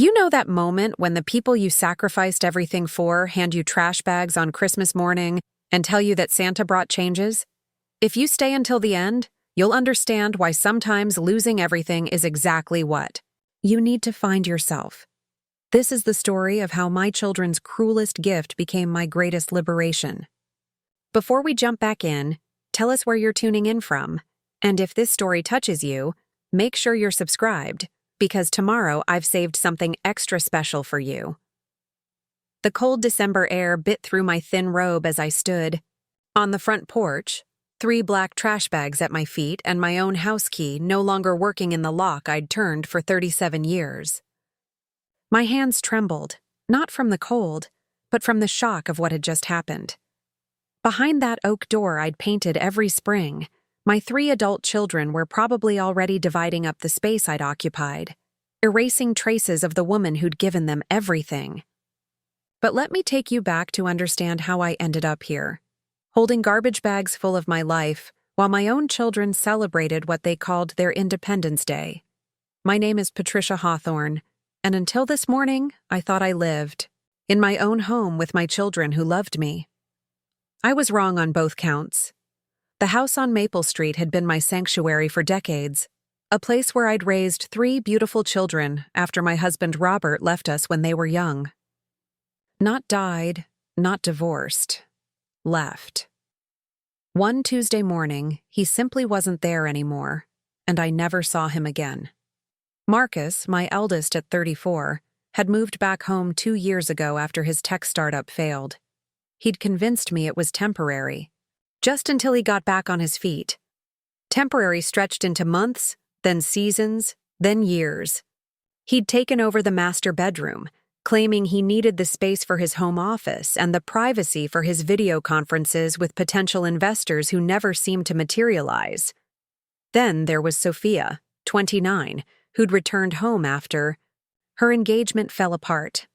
You know that moment when the people you sacrificed everything for hand you trash bags on Christmas morning and tell you that Santa brought changes? If you stay until the end, you'll understand why sometimes losing everything is exactly what you need to find yourself. This is the story of how my children's cruelest gift became my greatest liberation. Before we jump back in, tell us where you're tuning in from, and if this story touches you, make sure you're subscribed, because tomorrow I've saved something extra special for you. The cold December air bit through my thin robe as I stood on the front porch, 3 black trash bags at my feet and my own house key no longer working in the lock I'd turned for 37 years. My hands trembled, not from the cold, but from the shock of what had just happened. Behind that oak door I'd painted every spring, my 3 adult children were probably already dividing up the space I'd occupied, erasing traces of the woman who'd given them everything. But let me take you back to understand how I ended up here, holding garbage bags full of my life, while my own children celebrated what they called their Independence Day. My name is Patricia Hawthorne, and until this morning, I thought I lived in my own home with my children who loved me. I was wrong on both counts. The house on Maple Street had been my sanctuary for decades, a place where I'd raised 3 beautiful children after my husband Robert left us when they were young. Not died, not divorced. Left. One Tuesday morning, he simply wasn't there anymore, and I never saw him again. Marcus, my eldest at 34, had moved back home 2 years ago after his tech startup failed. He'd convinced me it was temporary, just until he got back on his feet. Temporary stretched into months, then seasons, then years. He'd taken over the master bedroom, claiming he needed the space for his home office and the privacy for his video conferences with potential investors who never seemed to materialize. Then there was Sophia, 29, who'd returned home after her engagement fell apart.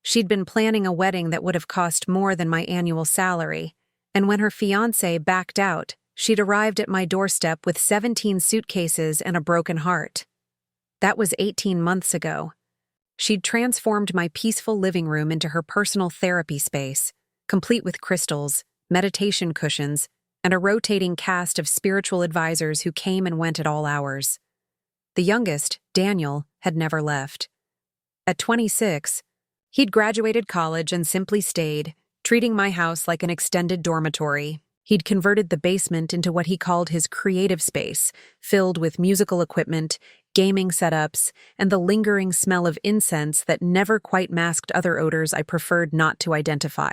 She'd been planning a wedding that would have cost more than my annual salary, and when her fiancé backed out, she'd arrived at my doorstep with 17 suitcases and a broken heart. That was 18 months ago. She'd transformed my peaceful living room into her personal therapy space, complete with crystals, meditation cushions, and a rotating cast of spiritual advisors who came and went at all hours. The youngest, Daniel, had never left. At 26, he'd graduated college and simply stayed, treating my house like an extended dormitory. He'd converted the basement into what he called his creative space, filled with musical equipment, gaming setups, and the lingering smell of incense that never quite masked other odors I preferred not to identify.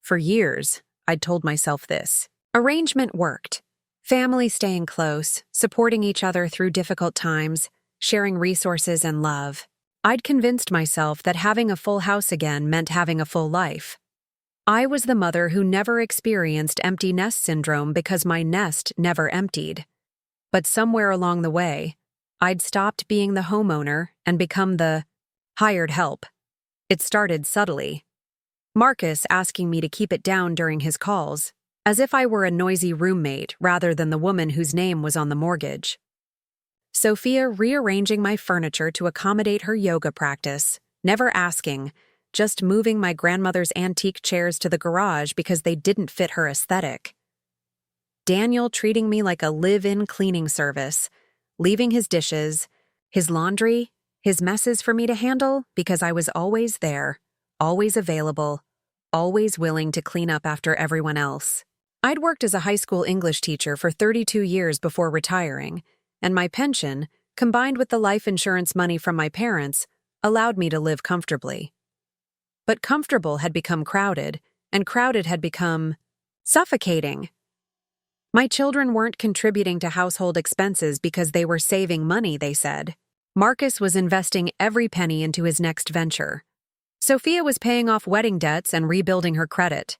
For years, I'd told myself this. Arrangement worked. Family staying close, supporting each other through difficult times, sharing resources and love. I'd convinced myself that having a full house again meant having a full life. I was the mother who never experienced empty nest syndrome because my nest never emptied. But somewhere along the way, I'd stopped being the homeowner and become the hired help. It started subtly. Marcus asking me to keep it down during his calls, as if I were a noisy roommate rather than the woman whose name was on the mortgage. Sophia rearranging my furniture to accommodate her yoga practice, never asking, just moving my grandmother's antique chairs to the garage because they didn't fit her aesthetic. Daniel treating me like a live-in cleaning service, leaving his dishes, his laundry, his messes for me to handle because I was always there, always available, always willing to clean up after everyone else. I'd worked as a high school English teacher for 32 years before retiring, and my pension, combined with the life insurance money from my parents, allowed me to live comfortably. But comfortable had become crowded, and crowded had become suffocating. My children weren't contributing to household expenses because they were saving money, they said. Marcus was investing every penny into his next venture. Sophia was paying off wedding debts and rebuilding her credit.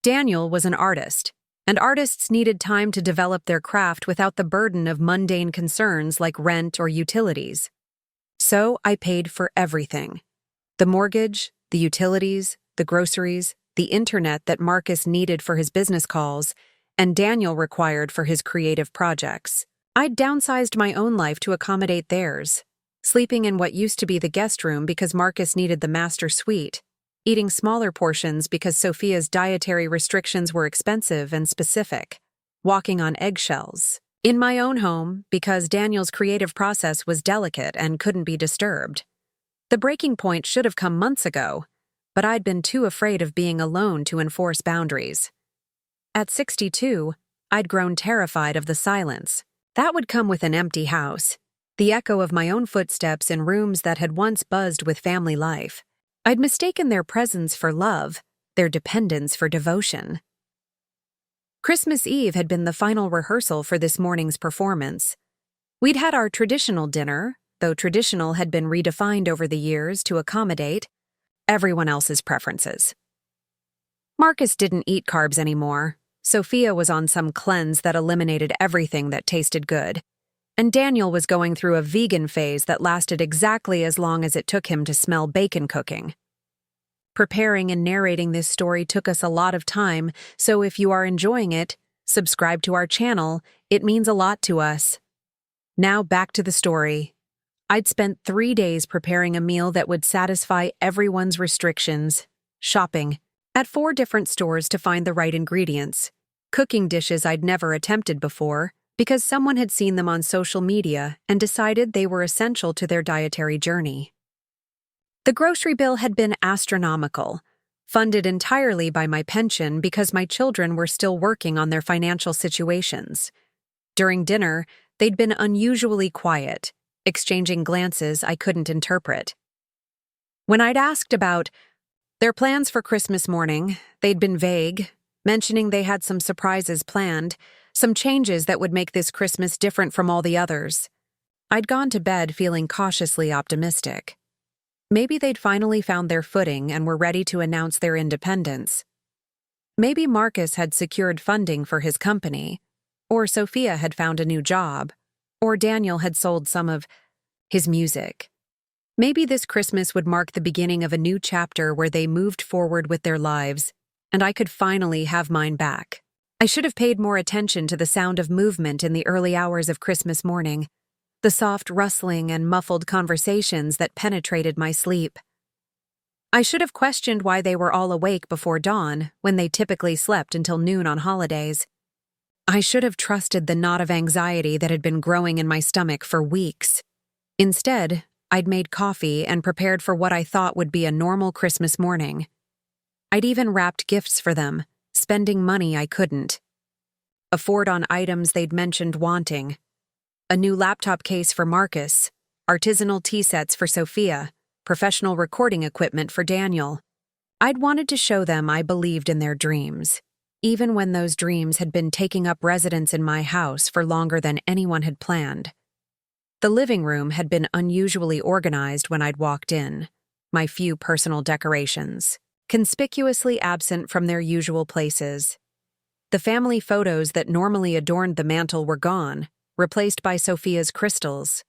Daniel was an artist, and artists needed time to develop their craft without the burden of mundane concerns like rent or utilities. So I paid for everything. The mortgage, the utilities, the groceries, the internet that Marcus needed for his business calls, and Daniel required for his creative projects. I'd downsized my own life to accommodate theirs, sleeping in what used to be the guest room because Marcus needed the master suite, eating smaller portions because Sophia's dietary restrictions were expensive and specific, walking on eggshells. In my own home because Daniel's creative process was delicate and couldn't be disturbed. The breaking point should have come months ago, but I'd been too afraid of being alone to enforce boundaries. At 62, I'd grown terrified of the silence. That would come with an empty house, the echo of my own footsteps in rooms that had once buzzed with family life. I'd mistaken their presence for love, their dependence for devotion. Christmas Eve had been the final rehearsal for this morning's performance. We'd had our traditional dinner, though traditional had been redefined over the years to accommodate everyone else's preferences. Marcus didn't eat carbs anymore. Sophia was on some cleanse that eliminated everything that tasted good. And Daniel was going through a vegan phase that lasted exactly as long as it took him to smell bacon cooking. Preparing and narrating this story took us a lot of time, so if you are enjoying it, subscribe to our channel. It means a lot to us. Now back to the story. I'd spent 3 days preparing a meal that would satisfy everyone's restrictions. Shopping at 4 different stores to find the right ingredients. Cooking dishes I'd never attempted before because someone had seen them on social media and decided they were essential to their dietary journey. The grocery bill had been astronomical, funded entirely by my pension because my children were still working on their financial situations. During dinner, they'd been unusually quiet, exchanging glances I couldn't interpret. When I'd asked about their plans for Christmas morning, they'd been vague, mentioning they had some surprises planned, some changes that would make this Christmas different from all the others. I'd gone to bed feeling cautiously optimistic. Maybe they'd finally found their footing and were ready to announce their independence. Maybe Marcus had secured funding for his company, or Sophia had found a new job, or Daniel had sold some of his music. Maybe this Christmas would mark the beginning of a new chapter where they moved forward with their lives, and I could finally have mine back. I should have paid more attention to the sound of movement in the early hours of Christmas morning, the soft rustling and muffled conversations that penetrated my sleep. I should have questioned why they were all awake before dawn when they typically slept until noon on holidays. I should have trusted the knot of anxiety that had been growing in my stomach for weeks. Instead, I'd made coffee and prepared for what I thought would be a normal Christmas morning. I'd even wrapped gifts for them, spending money I couldn't afford on items they'd mentioned wanting. A new laptop case for Marcus, artisanal tea sets for Sophia, professional recording equipment for Daniel. I'd wanted to show them I believed in their dreams, even when those dreams had been taking up residence in my house for longer than anyone had planned. The living room had been unusually organized when I'd walked in, my few personal decorations conspicuously absent from their usual places. The family photos that normally adorned the mantel were gone, replaced by Sophia's crystals.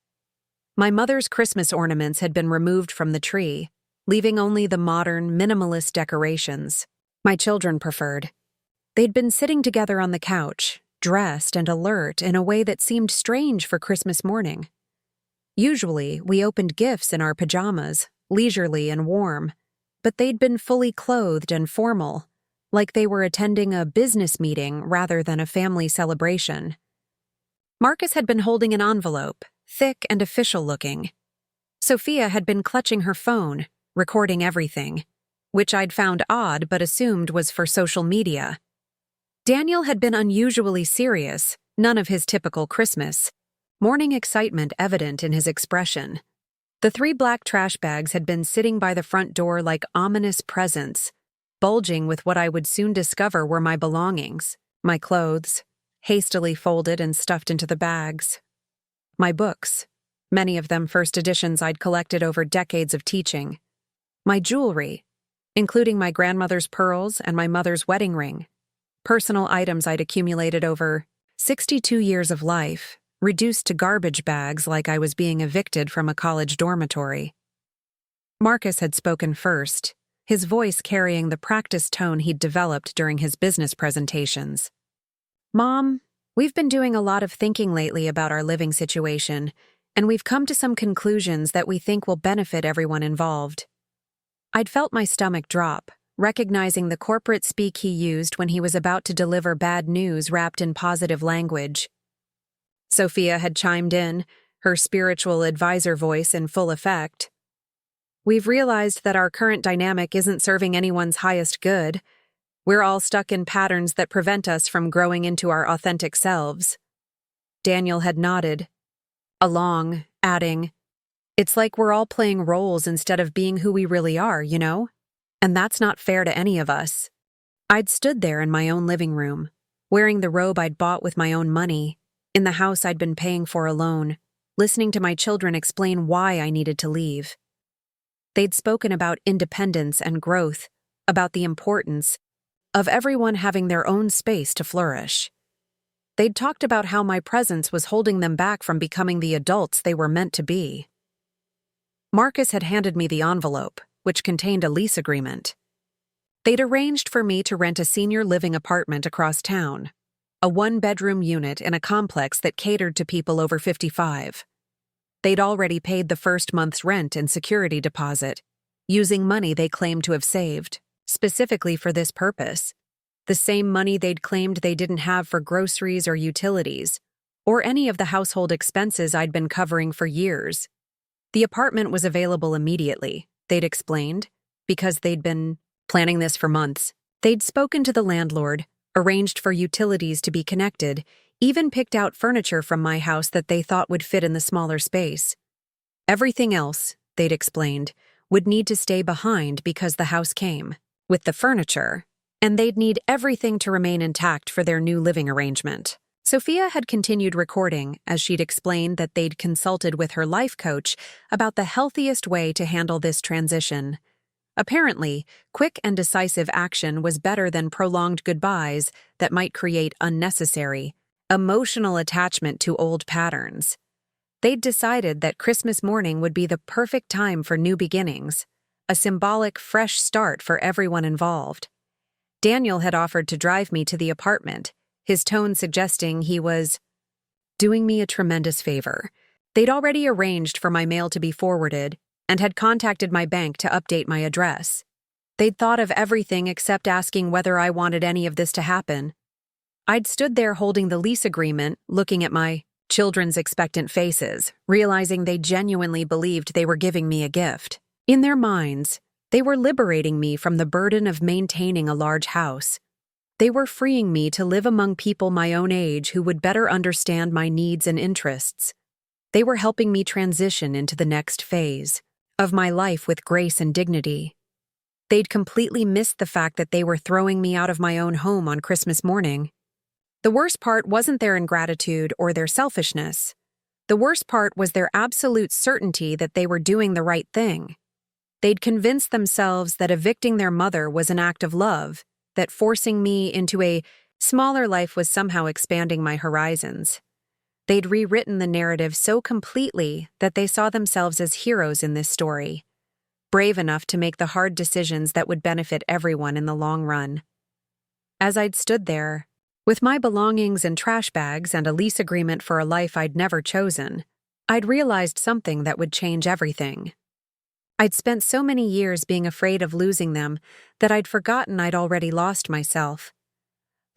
My mother's Christmas ornaments had been removed from the tree, leaving only the modern, minimalist decorations my children preferred. They'd been sitting together on the couch, dressed and alert in a way that seemed strange for Christmas morning. Usually, we opened gifts in our pajamas, leisurely and warm, but they'd been fully clothed and formal, like they were attending a business meeting rather than a family celebration. Marcus had been holding an envelope, thick and official-looking. Sophia had been clutching her phone, recording everything, which I'd found odd but assumed was for social media. Daniel had been unusually serious, none of his typical Christmas, morning excitement evident in his expression. The 3 black trash bags had been sitting by the front door like ominous presents, bulging with what I would soon discover were my belongings, my clothes, hastily folded and stuffed into the bags. My books, many of them first editions I'd collected over decades of teaching. My jewelry, including my grandmother's pearls and my mother's wedding ring. Personal items I'd accumulated over 62 years of life, reduced to garbage bags like I was being evicted from a college dormitory. Marcus had spoken first, his voice carrying the practiced tone he'd developed during his business presentations. "Mom, we've been doing a lot of thinking lately about our living situation, and we've come to some conclusions that we think will benefit everyone involved." I'd felt my stomach drop, recognizing the corporate speak he used when he was about to deliver bad news wrapped in positive language. Sophia had chimed in, her spiritual advisor voice in full effect. "We've realized that our current dynamic isn't serving anyone's highest good. We're all stuck in patterns that prevent us from growing into our authentic selves." Daniel had nodded, along, adding, "It's like we're all playing roles instead of being who we really are, you know? And that's not fair to any of us." I'd stood there in my own living room, wearing the robe I'd bought with my own money, in the house I'd been paying for alone, listening to my children explain why I needed to leave. They'd spoken about independence and growth, about the importance of everyone having their own space to flourish. They'd talked about how my presence was holding them back from becoming the adults they were meant to be. Marcus had handed me the envelope, which contained a lease agreement. They'd arranged for me to rent a senior living apartment across town, a one-bedroom unit in a complex that catered to people over 55. They'd already paid the first month's rent and security deposit, using money they claimed to have saved, specifically for this purpose, the same money they'd claimed they didn't have for groceries or utilities, or any of the household expenses I'd been covering for years. The apartment was available immediately, they'd explained, because they'd been planning this for months. They'd spoken to the landlord, arranged for utilities to be connected, even picked out furniture from my house that they thought would fit in the smaller space. Everything else, they'd explained, would need to stay behind because the house came with the furniture, and they'd need everything to remain intact for their new living arrangement. Sophia had continued recording as she'd explained that they'd consulted with her life coach about the healthiest way to handle this transition. Apparently, quick and decisive action was better than prolonged goodbyes that might create unnecessary, emotional attachment to old patterns. They'd decided that Christmas morning would be the perfect time for new beginnings, a symbolic fresh start for everyone involved. Daniel had offered to drive me to the apartment, his tone suggesting he was doing me a tremendous favor. They'd already arranged for my mail to be forwarded and had contacted my bank to update my address. They'd thought of everything except asking whether I wanted any of this to happen. I'd stood there holding the lease agreement, looking at my children's expectant faces, realizing they genuinely believed they were giving me a gift. In their minds, they were liberating me from the burden of maintaining a large house. They were freeing me to live among people my own age who would better understand my needs and interests. They were helping me transition into the next phase of my life with grace and dignity. They'd completely missed the fact that they were throwing me out of my own home on Christmas morning. The worst part wasn't their ingratitude or their selfishness. The worst part was their absolute certainty that they were doing the right thing. They'd convinced themselves that evicting their mother was an act of love, that forcing me into a smaller life was somehow expanding my horizons. They'd rewritten the narrative so completely that they saw themselves as heroes in this story, brave enough to make the hard decisions that would benefit everyone in the long run. As I'd stood there, with my belongings in trash bags and a lease agreement for a life I'd never chosen, I'd realized something that would change everything. I'd spent so many years being afraid of losing them that I'd forgotten I'd already lost myself.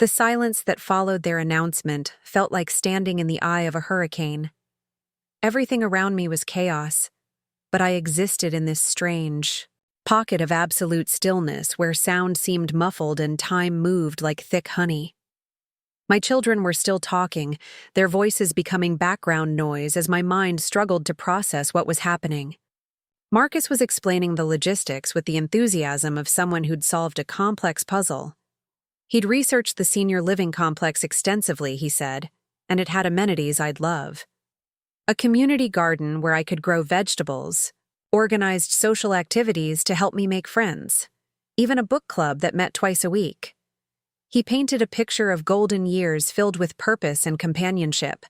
The silence that followed their announcement felt like standing in the eye of a hurricane. Everything around me was chaos, but I existed in this strange pocket of absolute stillness where sound seemed muffled and time moved like thick honey. My children were still talking, their voices becoming background noise as my mind struggled to process what was happening. Marcus was explaining the logistics with the enthusiasm of someone who'd solved a complex puzzle. He'd researched the senior living complex extensively, he said, and it had amenities I'd love. A community garden where I could grow vegetables, organized social activities to help me make friends, even a book club that met twice a week. He painted a picture of golden years filled with purpose and companionship,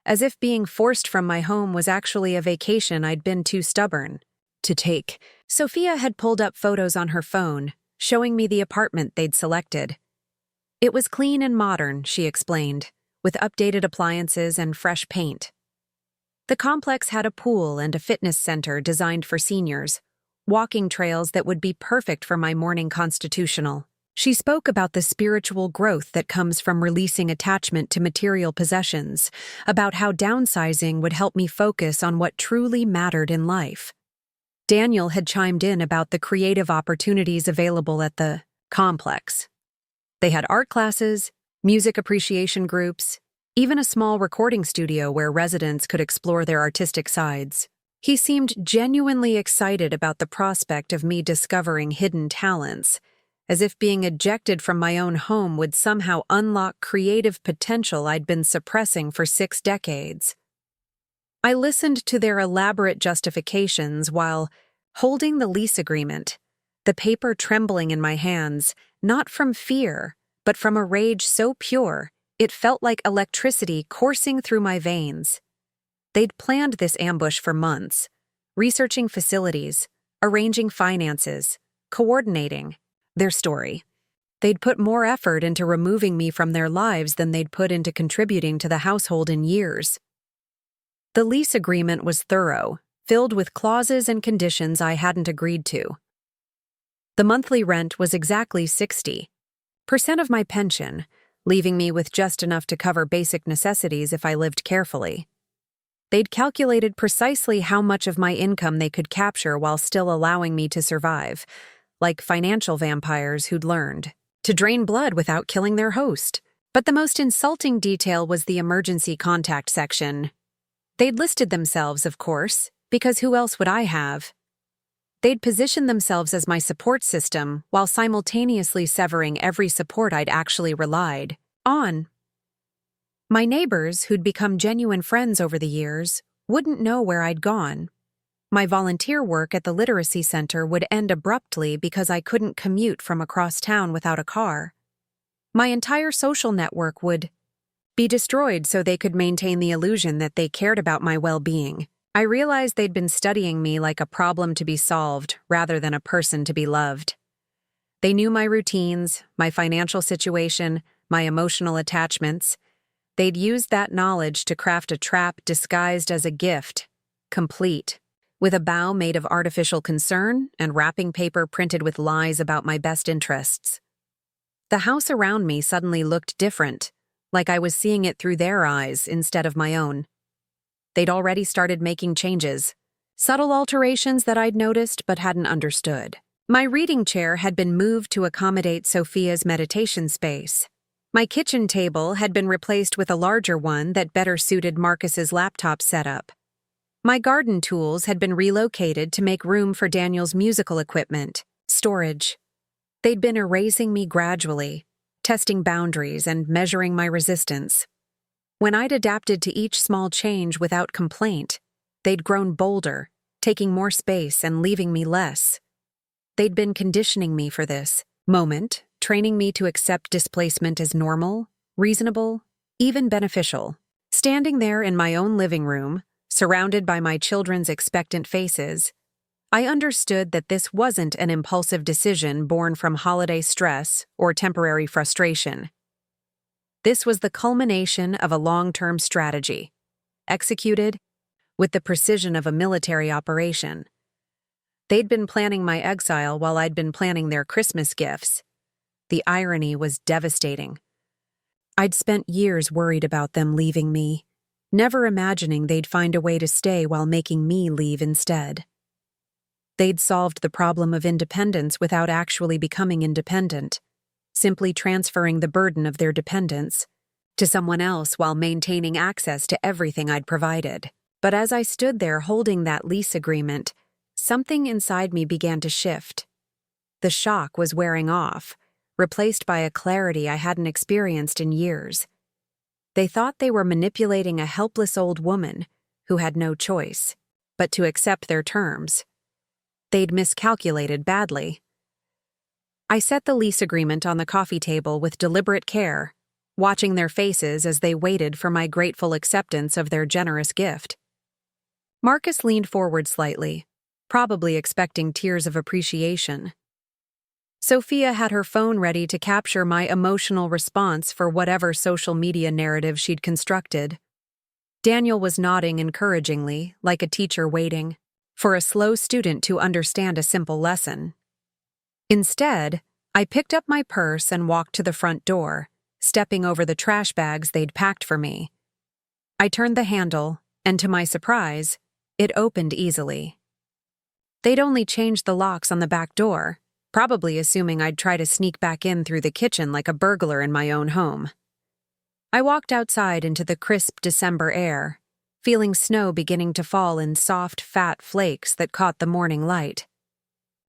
as if being forced from my home was actually a vacation I'd been too stubborn to take. Sophia had pulled up photos on her phone, showing me the apartment they'd selected. It was clean and modern, she explained, with updated appliances and fresh paint. The complex had a pool and a fitness center designed for seniors, walking trails that would be perfect for my morning constitutional. She spoke about the spiritual growth that comes from releasing attachment to material possessions, about how downsizing would help me focus on what truly mattered in life. Daniel had chimed in about the creative opportunities available at the complex. They had art classes, music appreciation groups, even a small recording studio where residents could explore their artistic sides. He seemed genuinely excited about the prospect of me discovering hidden talents, as if being ejected from my own home would somehow unlock creative potential I'd been suppressing for 6 decades. I listened to their elaborate justifications while holding the lease agreement, the paper trembling in my hands, not from fear, but from a rage so pure it felt like electricity coursing through my veins. They'd planned this ambush for months, researching facilities, arranging finances, coordinating their story. They'd put more effort into removing me from their lives than they'd put into contributing to the household in years. The lease agreement was thorough, filled with clauses and conditions I hadn't agreed to. The monthly rent was exactly 60% of my pension, leaving me with just enough to cover basic necessities if I lived carefully. They'd calculated precisely how much of my income they could capture while still allowing me to survive, like financial vampires who'd learned to drain blood without killing their host. But the most insulting detail was the emergency contact section. They'd listed themselves, of course, because who else would I have? They'd positioned themselves as my support system while simultaneously severing every support I'd actually relied on. My neighbors, who'd become genuine friends over the years, wouldn't know where I'd gone. My volunteer work at the literacy center would end abruptly because I couldn't commute from across town without a car. My entire social network would be destroyed so they could maintain the illusion that they cared about my well-being. I realized they'd been studying me like a problem to be solved rather than a person to be loved. They knew my routines, my financial situation, my emotional attachments. They'd used that knowledge to craft a trap disguised as a gift, complete, with a bow made of artificial concern and wrapping paper printed with lies about my best interests. The house around me suddenly looked different, like I was seeing it through their eyes instead of my own. They'd already started making changes, subtle alterations that I'd noticed but hadn't understood. My reading chair had been moved to accommodate Sophia's meditation space. My kitchen table had been replaced with a larger one that better suited Marcus's laptop setup. My garden tools had been relocated to make room for Daniel's musical equipment, storage. They'd been erasing me gradually, testing boundaries and measuring my resistance. When I'd adapted to each small change without complaint, they'd grown bolder, taking more space and leaving me less. They'd been conditioning me for this moment, training me to accept displacement as normal, reasonable, even beneficial. Standing there in my own living room, surrounded by my children's expectant faces, I understood that this wasn't an impulsive decision born from holiday stress or temporary frustration. This was the culmination of a long-term strategy, executed with the precision of a military operation. They'd been planning my exile while I'd been planning their Christmas gifts. The irony was devastating. I'd spent years worried about them leaving me, never imagining they'd find a way to stay while making me leave instead. They'd solved the problem of independence without actually becoming independent, simply transferring the burden of their dependence to someone else while maintaining access to everything I'd provided. But as I stood there holding that lease agreement, something inside me began to shift. The shock was wearing off, replaced by a clarity I hadn't experienced in years. They thought they were manipulating a helpless old woman who had no choice but to accept their terms. They'd miscalculated badly. I set the lease agreement on the coffee table with deliberate care, watching their faces as they waited for my grateful acceptance of their generous gift. Marcus leaned forward slightly, probably expecting tears of appreciation. Sophia had her phone ready to capture my emotional response for whatever social media narrative she'd constructed. Daniel was nodding encouragingly, like a teacher waiting for a slow student to understand a simple lesson. Instead, I picked up my purse and walked to the front door, stepping over the trash bags they'd packed for me. I turned the handle, and to my surprise, it opened easily. They'd only changed the locks on the back door, probably assuming I'd try to sneak back in through the kitchen like a burglar in my own home. I walked outside into the crisp December air, feeling snow beginning to fall in soft, fat flakes that caught the morning light.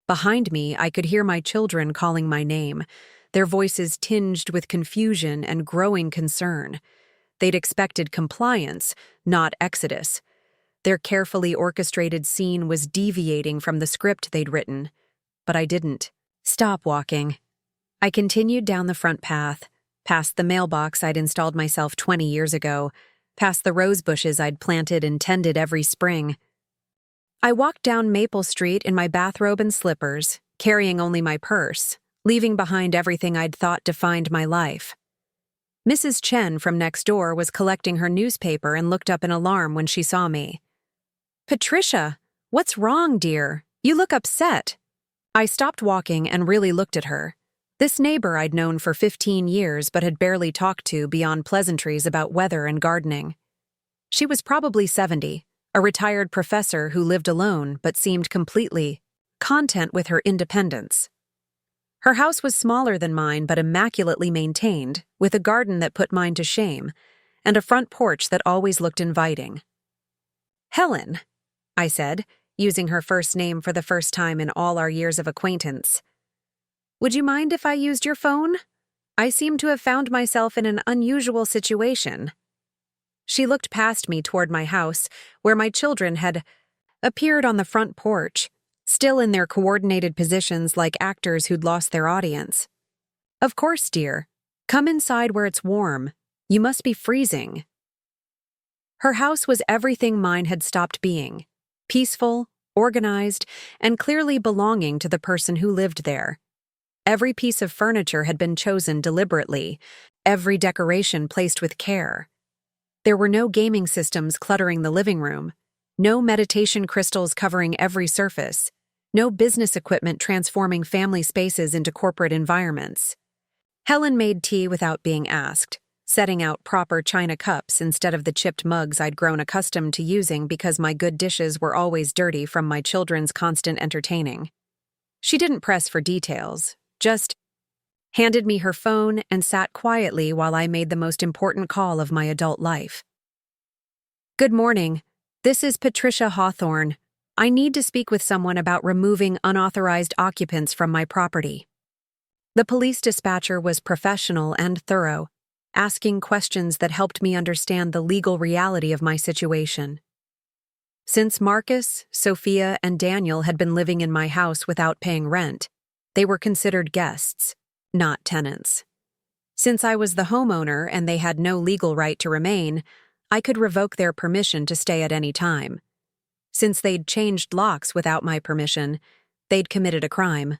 Behind me, I could hear my children calling my name, their voices tinged with confusion and growing concern. They'd expected compliance, not exodus. Their carefully orchestrated scene was deviating from the script they'd written. But I didn't. Stop walking. I continued down the front path, past the mailbox I'd installed myself 20 years ago, past the rose bushes I'd planted and tended every spring. I walked down Maple Street in my bathrobe and slippers, carrying only my purse, leaving behind everything I'd thought defined my life. Mrs. Chen from next door was collecting her newspaper and looked up in alarm when she saw me. "Patricia, what's wrong, dear? You look upset." I stopped walking and really looked at her. This neighbor I'd known for 15 years but had barely talked to beyond pleasantries about weather and gardening. She was probably 70, a retired professor who lived alone but seemed completely content with her independence. Her house was smaller than mine but immaculately maintained, with a garden that put mine to shame, and a front porch that always looked inviting. "Helen," I said, using her first name for the first time in all our years of acquaintance. "Would you mind if I used your phone? I seem to have found myself in an unusual situation." She looked past me toward my house, where my children had appeared on the front porch, still in their coordinated positions like actors who'd lost their audience. "Of course, dear. Come inside where it's warm. You must be freezing." Her house was everything mine had stopped being: peaceful, organized, and clearly belonging to the person who lived there. Every piece of furniture had been chosen deliberately, every decoration placed with care. There were no gaming systems cluttering the living room, no meditation crystals covering every surface, no business equipment transforming family spaces into corporate environments. Helen made tea without being asked, setting out proper china cups instead of the chipped mugs I'd grown accustomed to using because my good dishes were always dirty from my children's constant entertaining. She didn't press for details, just handed me her phone and sat quietly while I made the most important call of my adult life. "Good morning. This is Patricia Hawthorne. I need to speak with someone about removing unauthorized occupants from my property." The police dispatcher was professional and thorough, asking questions that helped me understand the legal reality of my situation. Since Marcus, Sophia, and Daniel had been living in my house without paying rent, they were considered guests, not tenants. Since I was the homeowner and they had no legal right to remain, I could revoke their permission to stay at any time. Since they'd changed locks without my permission, they'd committed a crime.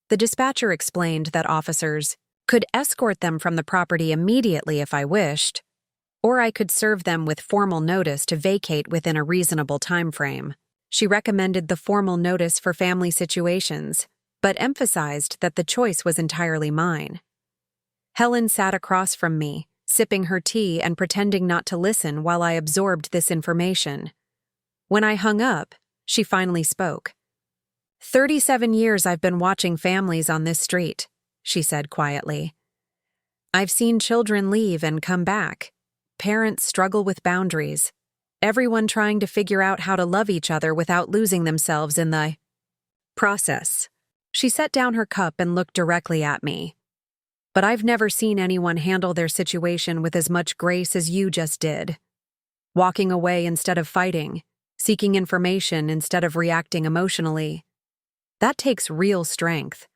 The dispatcher explained that officers could escort them from the property immediately if I wished, or I could serve them with formal notice to vacate within a reasonable time frame. She recommended the formal notice for family situations, but emphasized that the choice was entirely mine. Helen sat across from me, sipping her tea and pretending not to listen while I absorbed this information. When I hung up, she finally spoke. 37 years I've been watching families on this street," she said quietly. "I've seen children leave and come back, parents struggle with boundaries, everyone trying to figure out how to love each other without losing themselves in the process." She set down her cup and looked directly at me. "But I've never seen anyone handle their situation with as much grace as you just did. Walking away instead of fighting, seeking information instead of reacting emotionally. That takes real strength."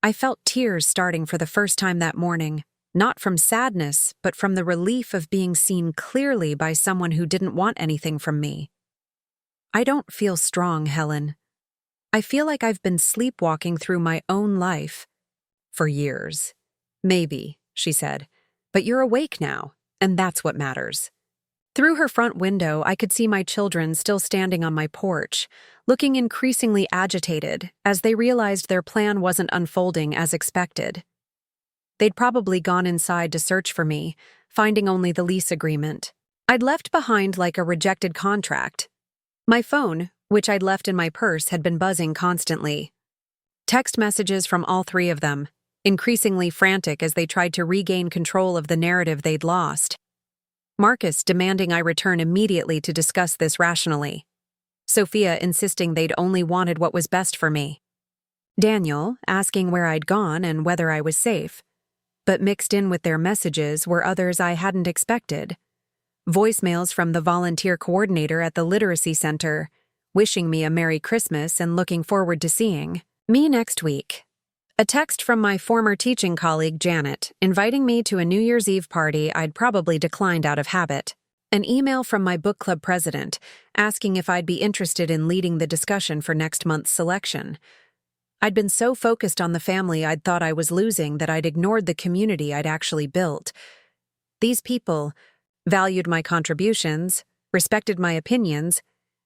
I felt tears starting for the first time that morning, not from sadness, but from the relief of being seen clearly by someone who didn't want anything from me. "I don't feel strong, Helen. I feel like I've been sleepwalking through my own life for years." "Maybe," she said, "but you're awake now, and that's what matters." Through her front window, I could see my children still standing on my porch, looking increasingly agitated as they realized their plan wasn't unfolding as expected. They'd probably gone inside to search for me, finding only the lease agreement I'd left behind like a rejected contract. My phone, which I'd left in my purse, had been buzzing constantly. Text messages from all three of them, increasingly frantic as they tried to regain control of the narrative they'd lost. Marcus demanding I return immediately to discuss this rationally. Sophia insisting they'd only wanted what was best for me. Daniel asking where I'd gone and whether I was safe. But mixed in with their messages were others I hadn't expected. Voicemails from the volunteer coordinator at the literacy center, wishing me a Merry Christmas and looking forward to seeing me next week. A text from my former teaching colleague Janet, inviting me to a New Year's Eve party I'd probably declined out of habit. An email from my book club president, asking if I'd be interested in leading the discussion for next month's selection. I'd been so focused on the family I'd thought I was losing that I'd ignored the community I'd actually built. These people valued my contributions, respected my opinions,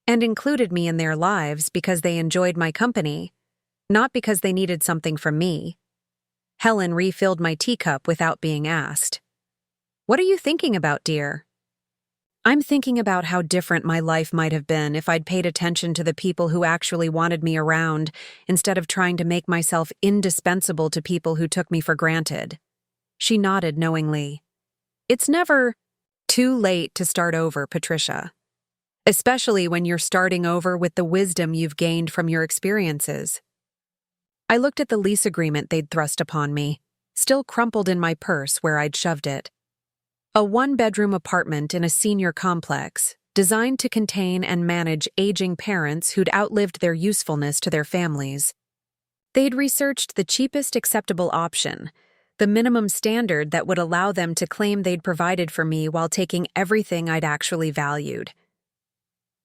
and included me in their lives because they enjoyed my company, not because they needed something from me. Helen refilled my teacup without being asked. "What are you thinking about, dear?" "I'm thinking about how different my life might have been if I'd paid attention to the people who actually wanted me around instead of trying to make myself indispensable to people who took me for granted." She nodded knowingly. "It's never too late to start over, Patricia. Especially when you're starting over with the wisdom you've gained from your experiences." I looked at the lease agreement they'd thrust upon me, still crumpled in my purse where I'd shoved it. A one-bedroom apartment in a senior complex, designed to contain and manage aging parents who'd outlived their usefulness to their families. They'd researched the cheapest acceptable option, the minimum standard that would allow them to claim they'd provided for me while taking everything I'd actually valued.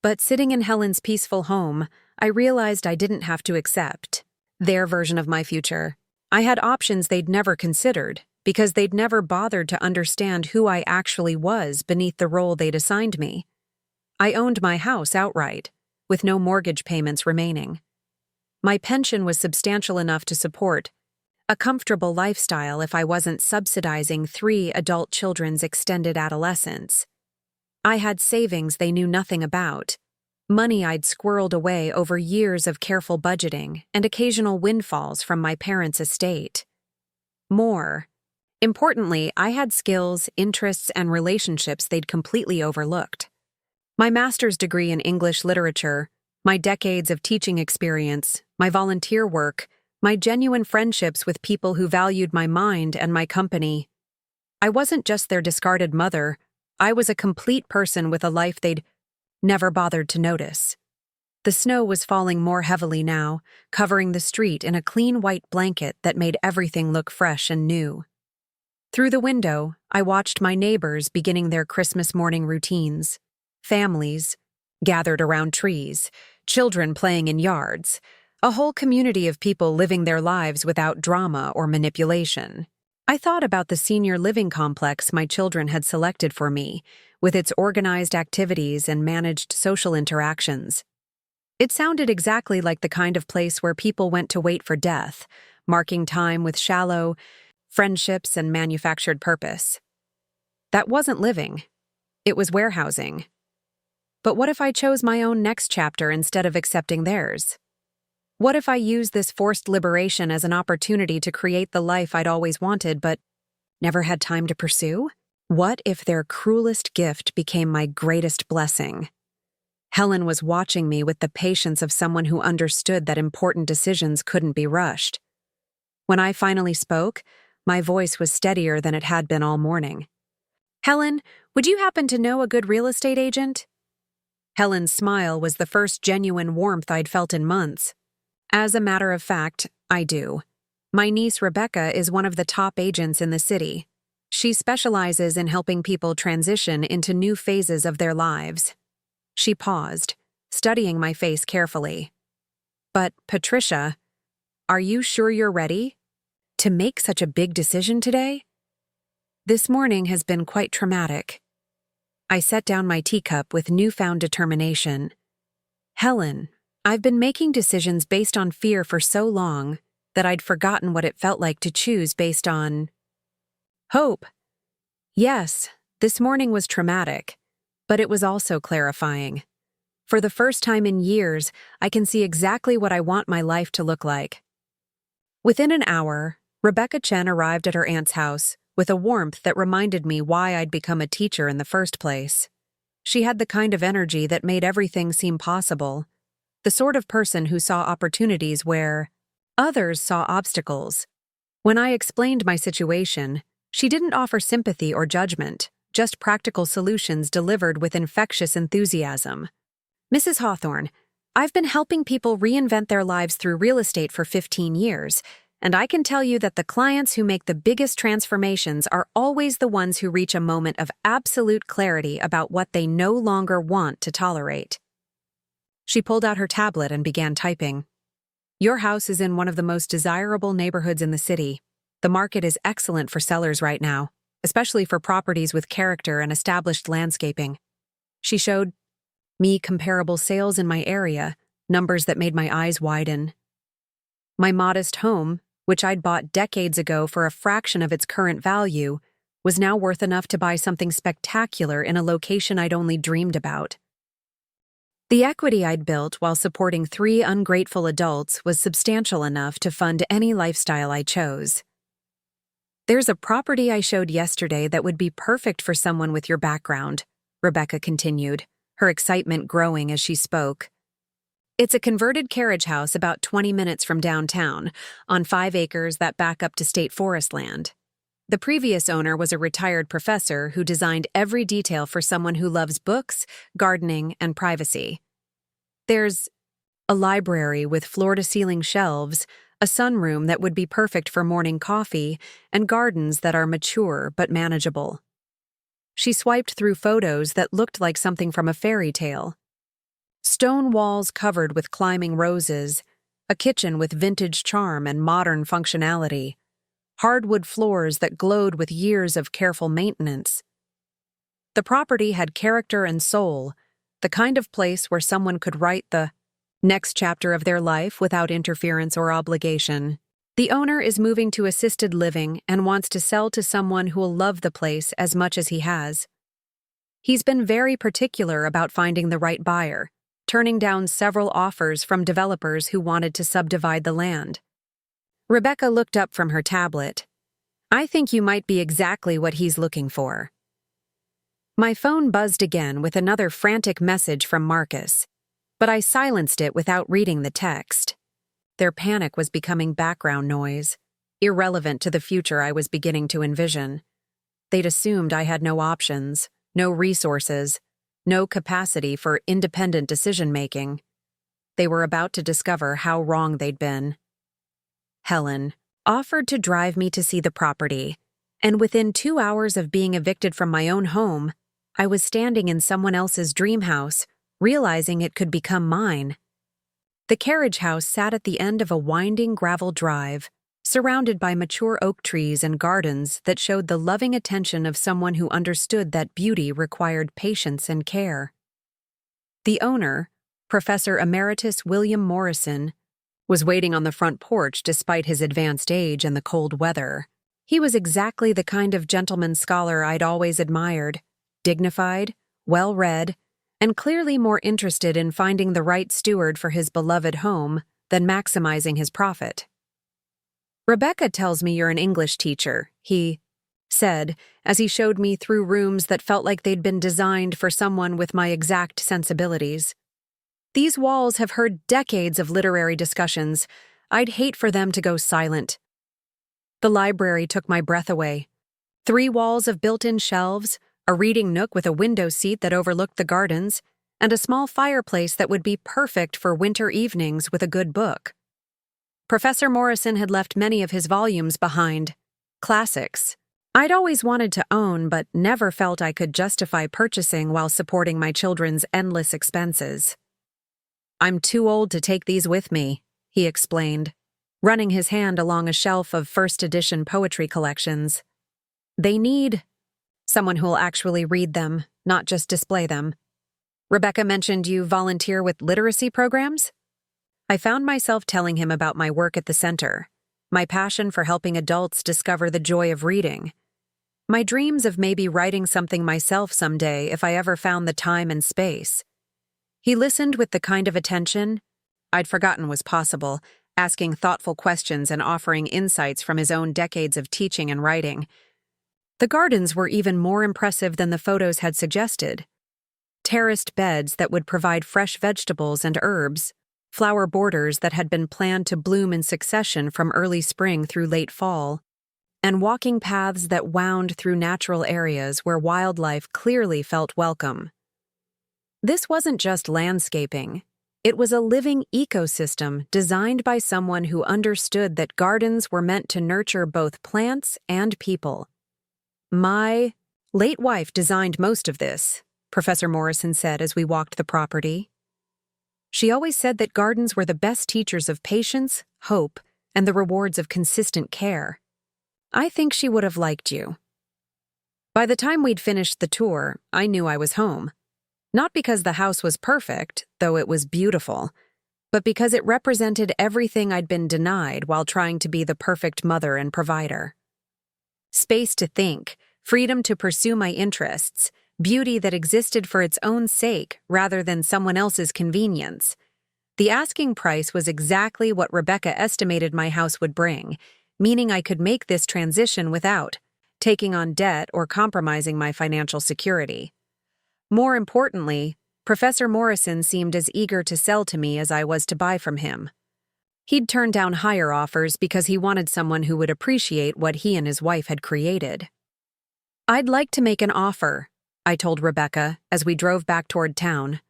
But sitting in Helen's peaceful home, I realized I didn't have to accept their version of my future. I had options they'd never considered, because they'd never bothered to understand who I actually was beneath the role they'd assigned me. I owned my house outright, with no mortgage payments remaining. My pension was substantial enough to support a comfortable lifestyle if I wasn't subsidizing 3 adult children's extended adolescence. I had savings they knew nothing about, money I'd squirreled away over years of careful budgeting and occasional windfalls from my parents' estate. More importantly, I had skills, interests, and relationships they'd completely overlooked. My master's degree in English literature, my decades of teaching experience, my volunteer work, my genuine friendships with people who valued my mind and my company. I wasn't just their discarded mother, I was a complete person with a life they'd never bothered to notice. The snow was falling more heavily now, covering the street in a clean white blanket that made everything look fresh and new. Through the window, I watched my neighbors beginning their Christmas morning routines. Families gathered around trees, children playing in yards, a whole community of people living their lives without drama or manipulation. I thought about the senior living complex my children had selected for me, with its organized activities and managed social interactions. It sounded exactly like the kind of place where people went to wait for death, marking time with shallow friendships and manufactured purpose. That wasn't living. It was warehousing. But what if I chose my own next chapter instead of accepting theirs? What if I used this forced liberation as an opportunity to create the life I'd always wanted but never had time to pursue? What if their cruelest gift became my greatest blessing? Helen was watching me with the patience of someone who understood that important decisions couldn't be rushed. When I finally spoke, my voice was steadier than it had been all morning. "Helen, would you happen to know a good real estate agent?" Helen's smile was the first genuine warmth I'd felt in months. "As a matter of fact, I do. My niece Rebecca is one of the top agents in the city. She specializes in helping people transition into new phases of their lives." She paused, studying my face carefully. "But, Patricia, are you sure you're ready to make such a big decision today? This morning has been quite traumatic." I set down my teacup with newfound determination. Helen, I've been making decisions based on fear for so long that I'd forgotten what it felt like to choose based on hope. Yes, this morning was traumatic, but it was also clarifying. For the first time in years, I can see exactly what I want my life to look like. Within an hour, Rebecca Chen arrived at her aunt's house with a warmth that reminded me why I'd become a teacher in the first place. She had the kind of energy that made everything seem possible, the sort of person who saw opportunities where others saw obstacles. When I explained my situation, she didn't offer sympathy or judgment, just practical solutions delivered with infectious enthusiasm. Mrs. Hawthorne, I've been helping people reinvent their lives through real estate for 15 years, and I can tell you that the clients who make the biggest transformations are always the ones who reach a moment of absolute clarity about what they no longer want to tolerate. She pulled out her tablet and began typing. Your house is in one of the most desirable neighborhoods in the city. The market is excellent for sellers right now, especially for properties with character and established landscaping. She showed me comparable sales in my area, numbers that made my eyes widen. My modest home, which I'd bought decades ago for a fraction of its current value, was now worth enough to buy something spectacular in a location I'd only dreamed about. The equity I'd built while supporting 3 ungrateful adults was substantial enough to fund any lifestyle I chose. There's a property I showed yesterday that would be perfect for someone with your background, Rebecca continued, her excitement growing as she spoke. It's a converted carriage house about 20 minutes from downtown, on 5 acres that back up to state forest land. The previous owner was a retired professor who designed every detail for someone who loves books, gardening, and privacy. There's a library with floor-to-ceiling shelves, a sunroom that would be perfect for morning coffee, and gardens that are mature but manageable. She swiped through photos that looked like something from a fairy tale. Stone walls covered with climbing roses, a kitchen with vintage charm and modern functionality, hardwood floors that glowed with years of careful maintenance. The property had character and soul, the kind of place where someone could write the next chapter of their life without interference or obligation. The owner is moving to assisted living and wants to sell to someone who will love the place as much as he has. He's been very particular about finding the right buyer, turning down several offers from developers who wanted to subdivide the land. Rebecca looked up from her tablet. I think you might be exactly what he's looking for. My phone buzzed again with another frantic message from Marcus, but I silenced it without reading the text. Their panic was becoming background noise, irrelevant to the future I was beginning to envision. They'd assumed I had no options, no resources, no capacity for independent decision-making. They were about to discover how wrong they'd been. Helen offered to drive me to see the property, and within 2 hours of being evicted from my own home, I was standing in someone else's dream house, realizing it could become mine. The carriage house sat at the end of a winding gravel drive, surrounded by mature oak trees and gardens that showed the loving attention of someone who understood that beauty required patience and care. The owner, Professor Emeritus William Morrison, was waiting on the front porch despite his advanced age and the cold weather. He was exactly the kind of gentleman scholar I'd always admired, dignified, well-read, and clearly more interested in finding the right steward for his beloved home than maximizing his profit. Rebecca tells me you're an English teacher, he said, as he showed me through rooms that felt like they'd been designed for someone with my exact sensibilities. These walls have heard decades of literary discussions. I'd hate for them to go silent. The library took my breath away. 3 walls of built-in shelves, a reading nook with a window seat that overlooked the gardens, and a small fireplace that would be perfect for winter evenings with a good book. Professor Morrison had left many of his volumes behind, classics I'd always wanted to own but never felt I could justify purchasing while supporting my children's endless expenses. I'm too old to take these with me, he explained, running his hand along a shelf of first-edition poetry collections. They need someone who'll actually read them, not just display them. Rebecca mentioned you volunteer with literacy programs? I found myself telling him about my work at the center, my passion for helping adults discover the joy of reading, my dreams of maybe writing something myself someday if I ever found the time and space. He listened with the kind of attention I'd forgotten was possible, asking thoughtful questions and offering insights from his own decades of teaching and writing. The gardens were even more impressive than the photos had suggested. Terraced beds that would provide fresh vegetables and herbs, flower borders that had been planned to bloom in succession from early spring through late fall, and walking paths that wound through natural areas where wildlife clearly felt welcome. This wasn't just landscaping. It was a living ecosystem designed by someone who understood that gardens were meant to nurture both plants and people. My late wife designed most of this, Professor Morrison said as we walked the property. She always said that gardens were the best teachers of patience, hope, and the rewards of consistent care. I think she would have liked you. By the time we'd finished the tour, I knew I was home. Not because the house was perfect, though it was beautiful, but because it represented everything I'd been denied while trying to be the perfect mother and provider. Space to think, freedom to pursue my interests, beauty that existed for its own sake rather than someone else's convenience. The asking price was exactly what Rebecca estimated my house would bring, meaning I could make this transition without taking on debt or compromising my financial security. More importantly, Professor Morrison seemed as eager to sell to me as I was to buy from him. He'd turned down higher offers because he wanted someone who would appreciate what he and his wife had created. "I'd like to make an offer," I told Rebecca as we drove back toward town.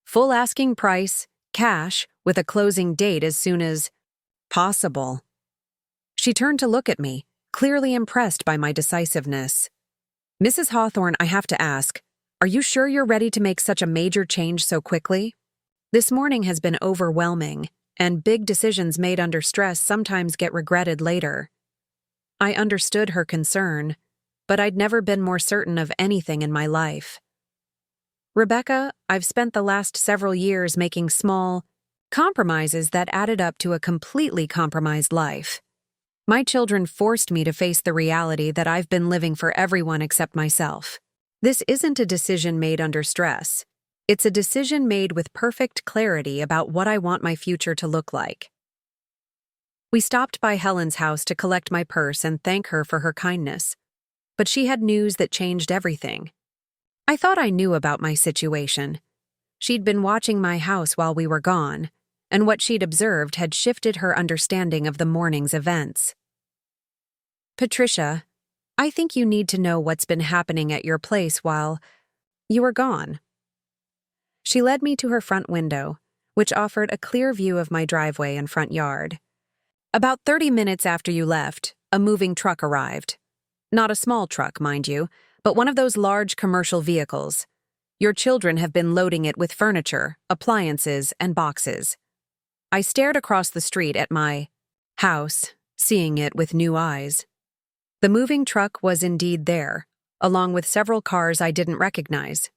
"Full asking price, cash, with a closing date as soon as possible." She turned to look at me, clearly impressed by my decisiveness. "Mrs. Hawthorne, I have to ask, are you sure you're ready to make such a major change so quickly? This morning has been overwhelming, and big decisions made under stress sometimes get regretted later." I understood her concern, but I'd never been more certain of anything in my life. "Rebecca, I've spent the last several years making small compromises that added up to a completely compromised life. My children forced me to face the reality that I've been living for everyone except myself. This isn't a decision made under stress. It's a decision made with perfect clarity about what I want my future to look like." We stopped by Helen's house to collect my purse and thank her for her kindness, but she had news that changed everything. I thought I knew about my situation. She'd been watching my house while we were gone, and what she'd observed had shifted her understanding of the morning's events. "Patricia, I think you need to know what's been happening at your place while you were gone." She led me to her front window, which offered a clear view of my driveway and front yard. "About 30 minutes after you left, a moving truck arrived. Not a small truck, mind you, but one of those large commercial vehicles. Your children have been loading it with furniture, appliances, and boxes." I stared across the street at my house, seeing it with new eyes. The moving truck was indeed there, along with several cars I didn't recognize.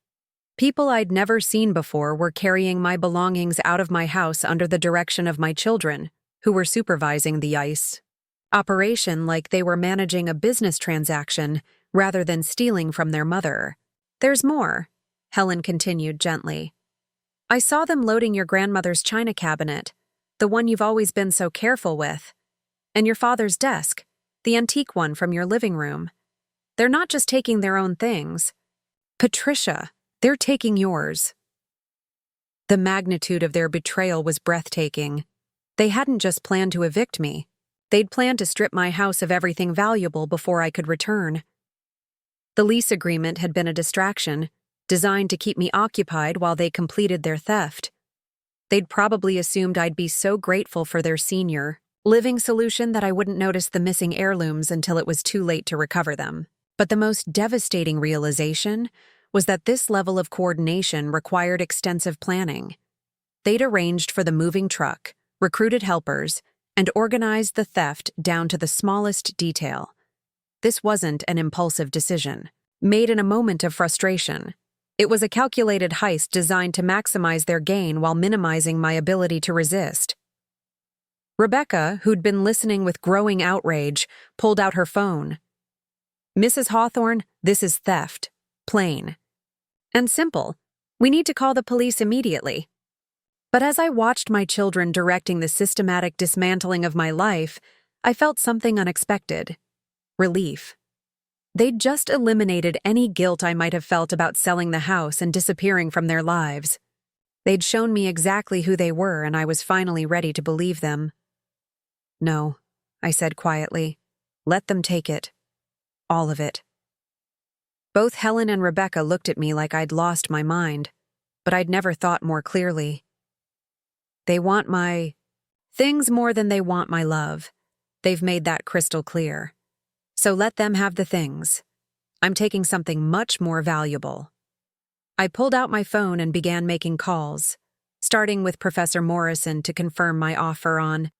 People I'd never seen before were carrying my belongings out of my house under the direction of my children, who were supervising the ICE operation like they were managing a business transaction rather than stealing from their mother. "There's more," Helen continued gently. "I saw them loading your grandmother's china cabinet, the one you've always been so careful with, and your father's desk, the antique one from your living room. They're not just taking their own things. Patricia, they're taking yours." The magnitude of their betrayal was breathtaking. They hadn't just planned to evict me. They'd planned to strip my house of everything valuable before I could return. The lease agreement had been a distraction, designed to keep me occupied while they completed their theft. They'd probably assumed I'd be so grateful for their senior living solution that I wouldn't notice the missing heirlooms until it was too late to recover them. But the most devastating realization was that this level of coordination required extensive planning. They'd arranged for the moving truck, recruited helpers, and organized the theft down to the smallest detail. This wasn't an impulsive decision, made in a moment of frustration. It was a calculated heist designed to maximize their gain while minimizing my ability to resist. Rebecca, who'd been listening with growing outrage, pulled out her phone. "Mrs. Hawthorne, this is theft. Plain. And simple. We need to call the police immediately." But as I watched my children directing the systematic dismantling of my life, I felt something unexpected. Relief. They'd just eliminated any guilt I might have felt about selling the house and disappearing from their lives. They'd shown me exactly who they were, and I was finally ready to believe them. "No," I said quietly. "Let them take it. All of it." Both Helen and Rebecca looked at me like I'd lost my mind, but I'd never thought more clearly. They want my things more than they want my love. They've made that crystal clear. So let them have the things. I'm taking something much more valuable. I pulled out my phone and began making calls, starting with Professor Morrison to confirm my offer on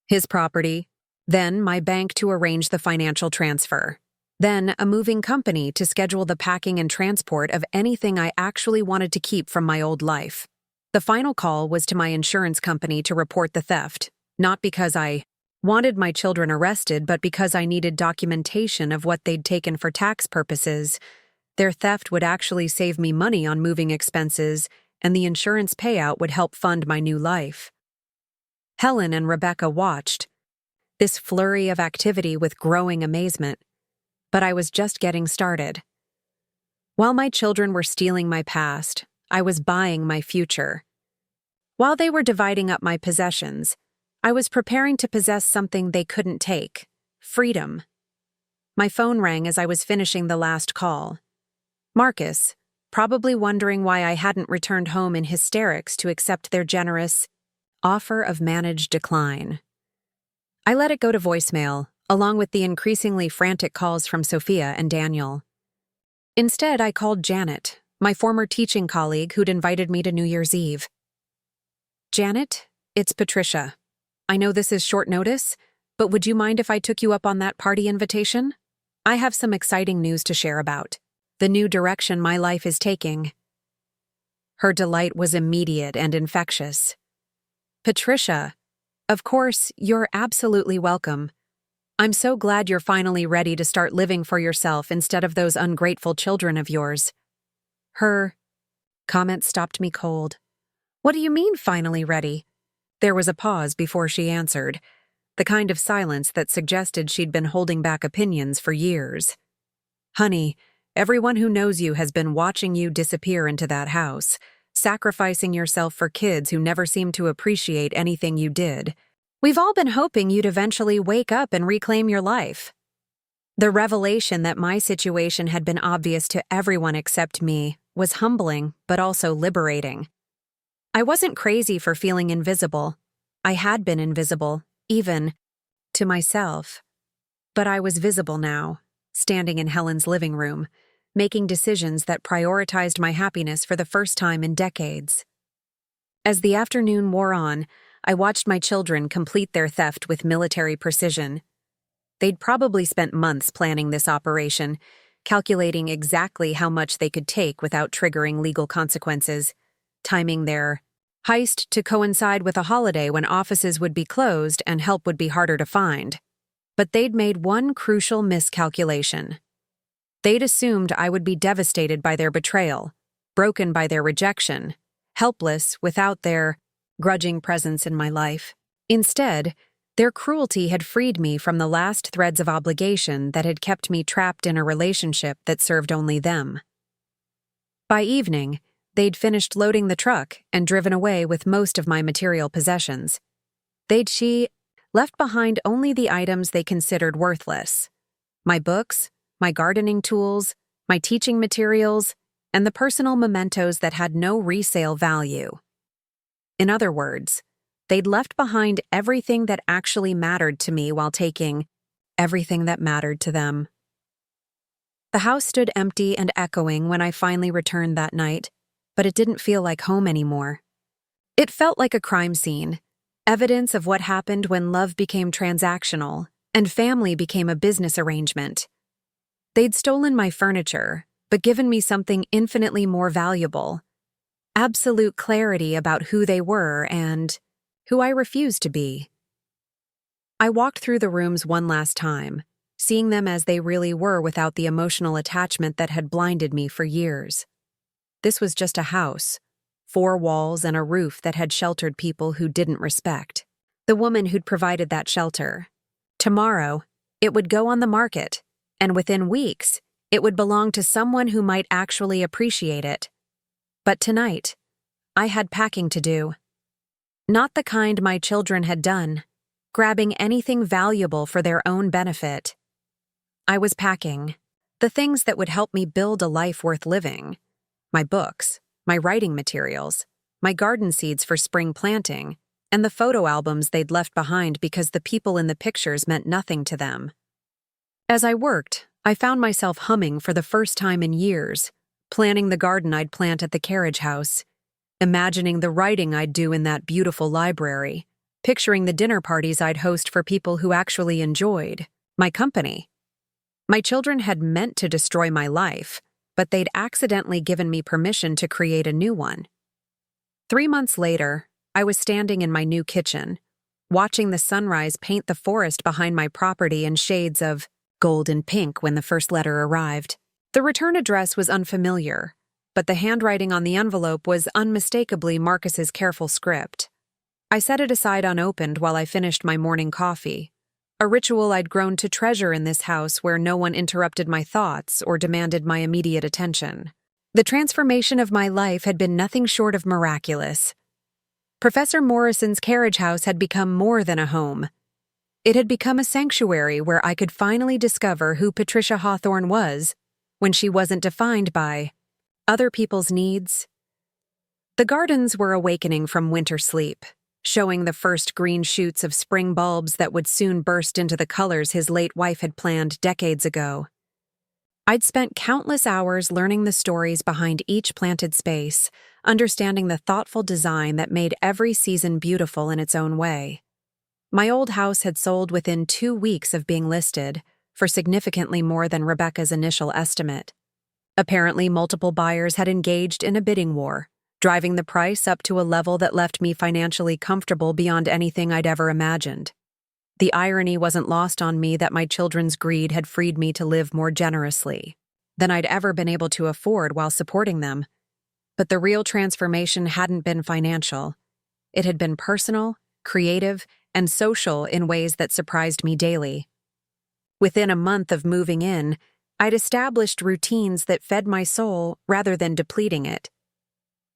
his property, then my bank to arrange the financial transfer, then a moving company to schedule the packing and transport of anything I actually wanted to keep from my old life. The final call was to my insurance company to report the theft, not because I wanted my children arrested, but because I needed documentation of what they'd taken for tax purposes. Their theft would actually save me money on moving expenses, and the insurance payout would help fund my new life. Helen and Rebecca watched this flurry of activity with growing amazement, but I was just getting started. While my children were stealing my past, I was buying my future. While they were dividing up my possessions, I was preparing to possess something they couldn't take: freedom. My phone rang as I was finishing the last call. Marcus, probably wondering why I hadn't returned home in hysterics to accept their generous offer of managed decline. I let it go to voicemail, along with the increasingly frantic calls from Sophia and Daniel. Instead, I called Janet, my former teaching colleague who'd invited me to New Year's Eve. "Janet, it's Patricia. I know this is short notice, but would you mind if I took you up on that party invitation? I have some exciting news to share about the new direction my life is taking." Her delight was immediate and infectious. "Patricia, of course, you're absolutely welcome. I'm so glad you're finally ready to start living for yourself instead of those ungrateful children of yours." Her comment stopped me cold. "What do you mean, finally ready?" There was a pause before she answered, the kind of silence that suggested she'd been holding back opinions for years. "Honey, everyone who knows you has been watching you disappear into that house, sacrificing yourself for kids who never seemed to appreciate anything you did. We've all been hoping you'd eventually wake up and reclaim your life." The revelation that my situation had been obvious to everyone except me was humbling, but also liberating. I wasn't crazy for feeling invisible. I had been invisible, even to myself. But I was visible now, standing in Helen's living room, making decisions that prioritized my happiness for the first time in decades. As the afternoon wore on, I watched my children complete their theft with military precision. They'd probably spent months planning this operation, calculating exactly how much they could take without triggering legal consequences, timing their heist to coincide with a holiday when offices would be closed and help would be harder to find. But they'd made one crucial miscalculation. They'd assumed I would be devastated by their betrayal, broken by their rejection, helpless without their grudging presence in my life. Instead, their cruelty had freed me from the last threads of obligation that had kept me trapped in a relationship that served only them. By evening, they'd finished loading the truck and driven away with most of my material possessions. They'd left behind only the items they considered worthless: my books, my gardening tools, my teaching materials, and the personal mementos that had no resale value. In other words, they'd left behind everything that actually mattered to me while taking everything that mattered to them. The house stood empty and echoing when I finally returned that night, but it didn't feel like home anymore. It felt like a crime scene, evidence of what happened when love became transactional and family became a business arrangement. They'd stolen my furniture, but given me something infinitely more valuable: absolute clarity about who they were and who I refused to be. I walked through the rooms one last time, seeing them as they really were without the emotional attachment that had blinded me for years. This was just a house, 4 walls and a roof that had sheltered people who didn't respect the woman who'd provided that shelter. Tomorrow, it would go on the market, and within weeks, it would belong to someone who might actually appreciate it. But tonight, I had packing to do. Not the kind my children had done, grabbing anything valuable for their own benefit. I was packing the things that would help me build a life worth living: my books, my writing materials, my garden seeds for spring planting, and the photo albums they'd left behind because the people in the pictures meant nothing to them. As I worked, I found myself humming for the first time in years, planning the garden I'd plant at the carriage house, imagining the writing I'd do in that beautiful library, picturing the dinner parties I'd host for people who actually enjoyed my company. My children had meant to destroy my life, but they'd accidentally given me permission to create a new one. 3 months later, I was standing in my new kitchen, watching the sunrise paint the forest behind my property in shades of gold and pink when the first letter arrived. The return address was unfamiliar, but the handwriting on the envelope was unmistakably Marcus's careful script. I set it aside unopened while I finished my morning coffee, a ritual I'd grown to treasure in this house where no one interrupted my thoughts or demanded my immediate attention. The transformation of my life had been nothing short of miraculous. Professor Morrison's carriage house had become more than a home. It had become a sanctuary where I could finally discover who Patricia Hawthorne was when she wasn't defined by other people's needs. The gardens were awakening from winter sleep, showing the first green shoots of spring bulbs that would soon burst into the colors his late wife had planned decades ago. I'd spent countless hours learning the stories behind each planted space, understanding the thoughtful design that made every season beautiful in its own way. My old house had sold within 2 weeks of being listed, for significantly more than Rebecca's initial estimate. Apparently, multiple buyers had engaged in a bidding war, driving the price up to a level that left me financially comfortable beyond anything I'd ever imagined. The irony wasn't lost on me that my children's greed had freed me to live more generously than I'd ever been able to afford while supporting them. But the real transformation hadn't been financial. It had been personal, creative, and social in ways that surprised me daily. Within a month of moving in, I'd established routines that fed my soul rather than depleting it.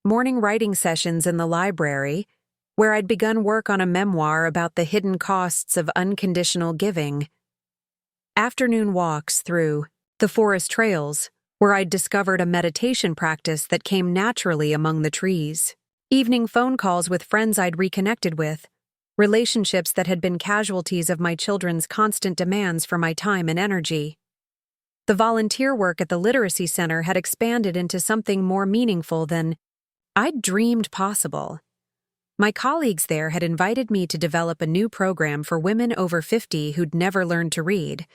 Morning writing sessions in the library, where I'd begun work on a memoir about the hidden costs of unconditional giving. Afternoon walks through the forest trails, where I'd discovered a meditation practice that came naturally among the trees. Evening phone calls with friends I'd reconnected with, relationships that had been casualties of my children's constant demands for my time and energy. The volunteer work at the Literacy Center had expanded into something more meaningful than I'd dreamed possible. My colleagues there had invited me to develop a new program for women over 50 who'd never learned to read,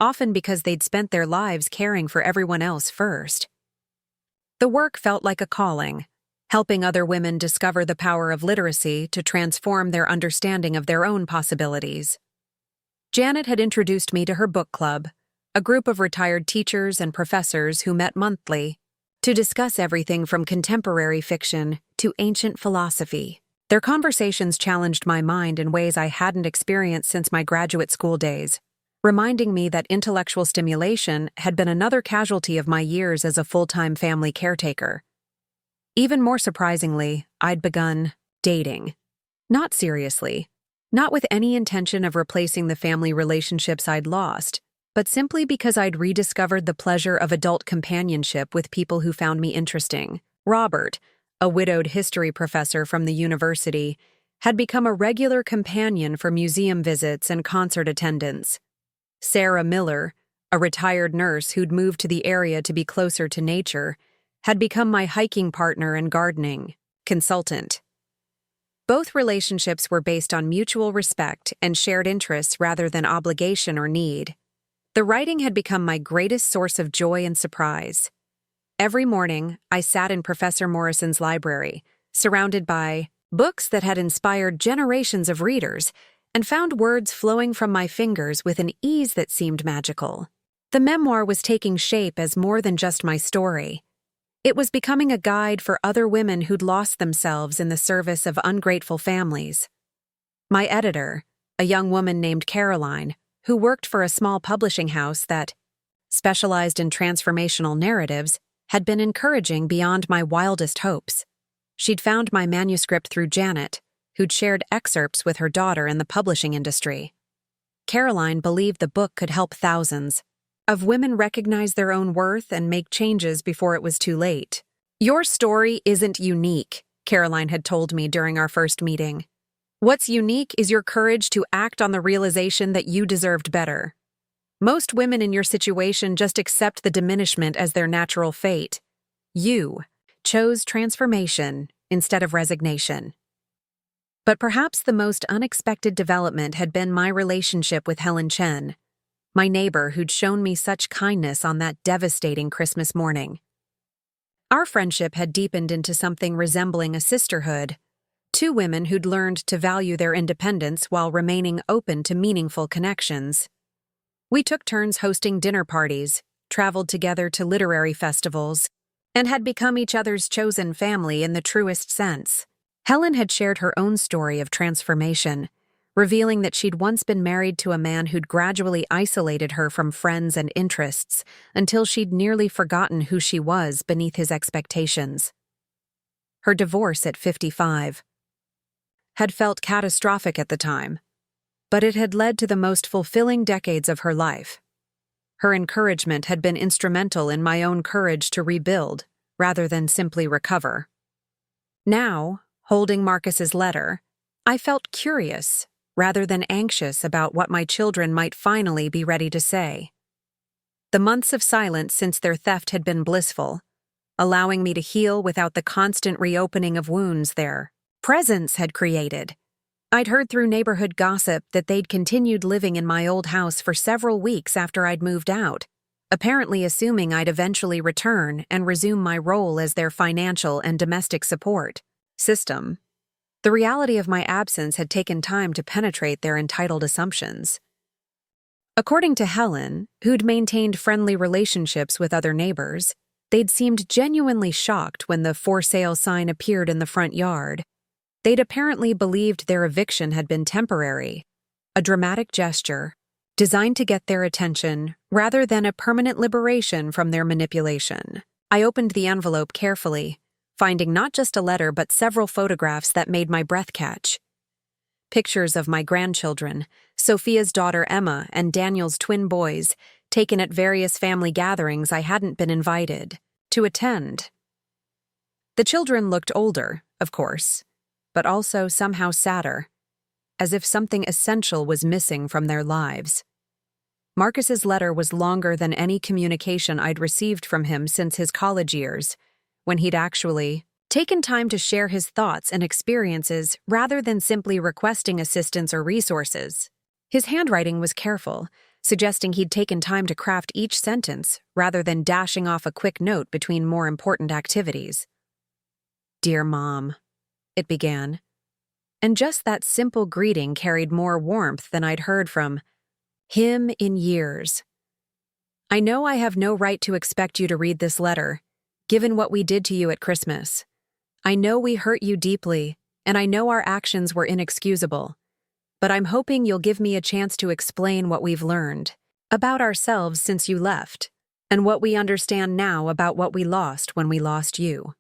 often because they'd spent their lives caring for everyone else first. The work felt like a calling, helping other women discover the power of literacy to transform their understanding of their own possibilities. Janet had introduced me to her book club, a group of retired teachers and professors who met monthly to discuss everything from contemporary fiction to ancient philosophy. Their conversations challenged my mind in ways I hadn't experienced since my graduate school days, reminding me that intellectual stimulation had been another casualty of my years as a full-time family caretaker. Even more surprisingly, I'd begun dating. Not seriously, not with any intention of replacing the family relationships I'd lost, but simply because I'd rediscovered the pleasure of adult companionship with people who found me interesting. Robert, a widowed history professor from the university, had become a regular companion for museum visits and concert attendance. Sarah Miller, a retired nurse who'd moved to the area to be closer to nature, had become my hiking partner and gardening consultant. Both relationships were based on mutual respect and shared interests rather than obligation or need. The writing had become my greatest source of joy and surprise. Every morning, I sat in Professor Morrison's library, surrounded by books that had inspired generations of readers, and found words flowing from my fingers with an ease that seemed magical. The memoir was taking shape as more than just my story. It was becoming a guide for other women who'd lost themselves in the service of ungrateful families. My editor, a young woman named Caroline, who worked for a small publishing house that specialized in transformational narratives, had been encouraging beyond my wildest hopes. She'd found my manuscript through Janet, who'd shared excerpts with her daughter in the publishing industry. Caroline believed the book could help thousands of women recognize their own worth and make changes before it was too late. "Your story isn't unique," Caroline had told me during our first meeting. "What's unique is your courage to act on the realization that you deserved better. Most women in your situation just accept the diminishment as their natural fate. You chose transformation instead of resignation." But perhaps the most unexpected development had been my relationship with Helen Chen, my neighbor who'd shown me such kindness on that devastating Christmas morning. Our friendship had deepened into something resembling a sisterhood, two women who'd learned to value their independence while remaining open to meaningful connections. We took turns hosting dinner parties, traveled together to literary festivals, and had become each other's chosen family in the truest sense. Helen had shared her own story of transformation, revealing that she'd once been married to a man who'd gradually isolated her from friends and interests until she'd nearly forgotten who she was beneath his expectations. Her divorce at 55 had felt catastrophic at the time, but it had led to the most fulfilling decades of her life. Her encouragement had been instrumental in my own courage to rebuild, rather than simply recover. Now, holding Marcus's letter, I felt curious, rather than anxious about what my children might finally be ready to say. The months of silence since their theft had been blissful, allowing me to heal without the constant reopening of wounds their presence had created. I'd heard through neighborhood gossip that they'd continued living in my old house for several weeks after I'd moved out, apparently assuming I'd eventually return and resume my role as their financial and domestic support system. The reality of my absence had taken time to penetrate their entitled assumptions. According to Helen, who'd maintained friendly relationships with other neighbors, they'd seemed genuinely shocked when the "for sale" sign appeared in the front yard. They'd apparently believed their eviction had been temporary, a dramatic gesture designed to get their attention rather than a permanent liberation from their manipulation. I opened the envelope carefully, finding not just a letter but several photographs that made my breath catch. Pictures of my grandchildren, Sophia's daughter Emma and Daniel's twin boys, taken at various family gatherings I hadn't been invited to attend. The children looked older, of course, but also somehow sadder, as if something essential was missing from their lives. Marcus's letter was longer than any communication I'd received from him since his college years, when he'd actually taken time to share his thoughts and experiences rather than simply requesting assistance or resources. His handwriting was careful, suggesting he'd taken time to craft each sentence rather than dashing off a quick note between more important activities. "Dear Mom," it began, and just that simple greeting carried more warmth than I'd heard from him in years. "I know I have no right to expect you to read this letter, given what we did to you at Christmas. I know we hurt you deeply, and I know our actions were inexcusable. But I'm hoping you'll give me a chance to explain what we've learned about ourselves since you left, and what we understand now about what we lost when we lost you."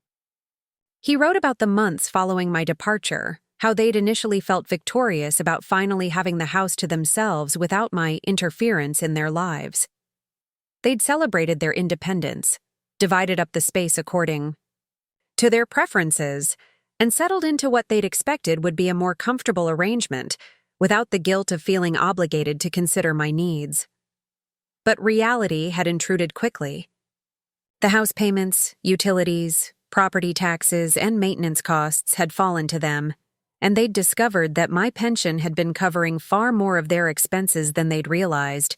He wrote about the months following my departure, how they'd initially felt victorious about finally having the house to themselves without my interference in their lives. They'd celebrated their independence, divided up the space according to their preferences, and settled into what they'd expected would be a more comfortable arrangement, without the guilt of feeling obligated to consider my needs. But reality had intruded quickly. The house payments, utilities, property taxes, and maintenance costs had fallen to them, and they'd discovered that my pension had been covering far more of their expenses than they'd realized.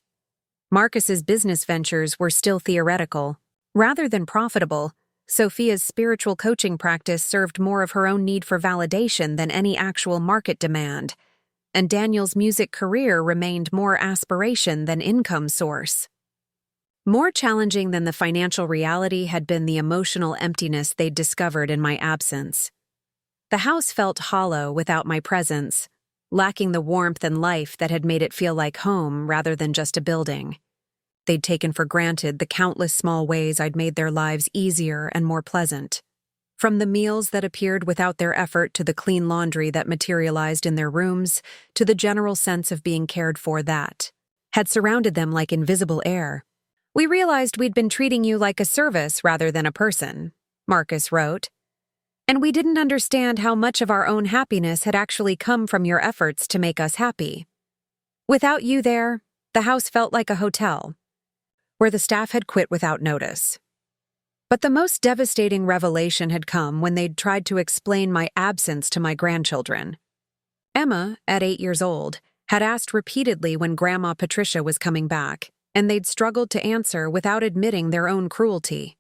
Marcus's business ventures were still theoretical, Rather than profitable, Sophia's spiritual coaching practice served more of her own need for validation than any actual market demand, and Daniel's music career remained more aspiration than income source. More challenging than the financial reality had been the emotional emptiness they'd discovered in my absence. The house felt hollow without my presence, lacking the warmth and life that had made it feel like home rather than just a building. They'd taken for granted the countless small ways I'd made their lives easier and more pleasant. From the meals that appeared without their effort to the clean laundry that materialized in their rooms, to the general sense of being cared for that had surrounded them like invisible air. "We realized we'd been treating you like a service rather than a person," Marcus wrote. "And we didn't understand how much of our own happiness had actually come from your efforts to make us happy. Without you there, the house felt like a hotel, where the staff had quit without notice." But the most devastating revelation had come when they'd tried to explain my absence to my grandchildren. Emma, at 8 years old, had asked repeatedly when Grandma Patricia was coming back, and they'd struggled to answer without admitting their own cruelty.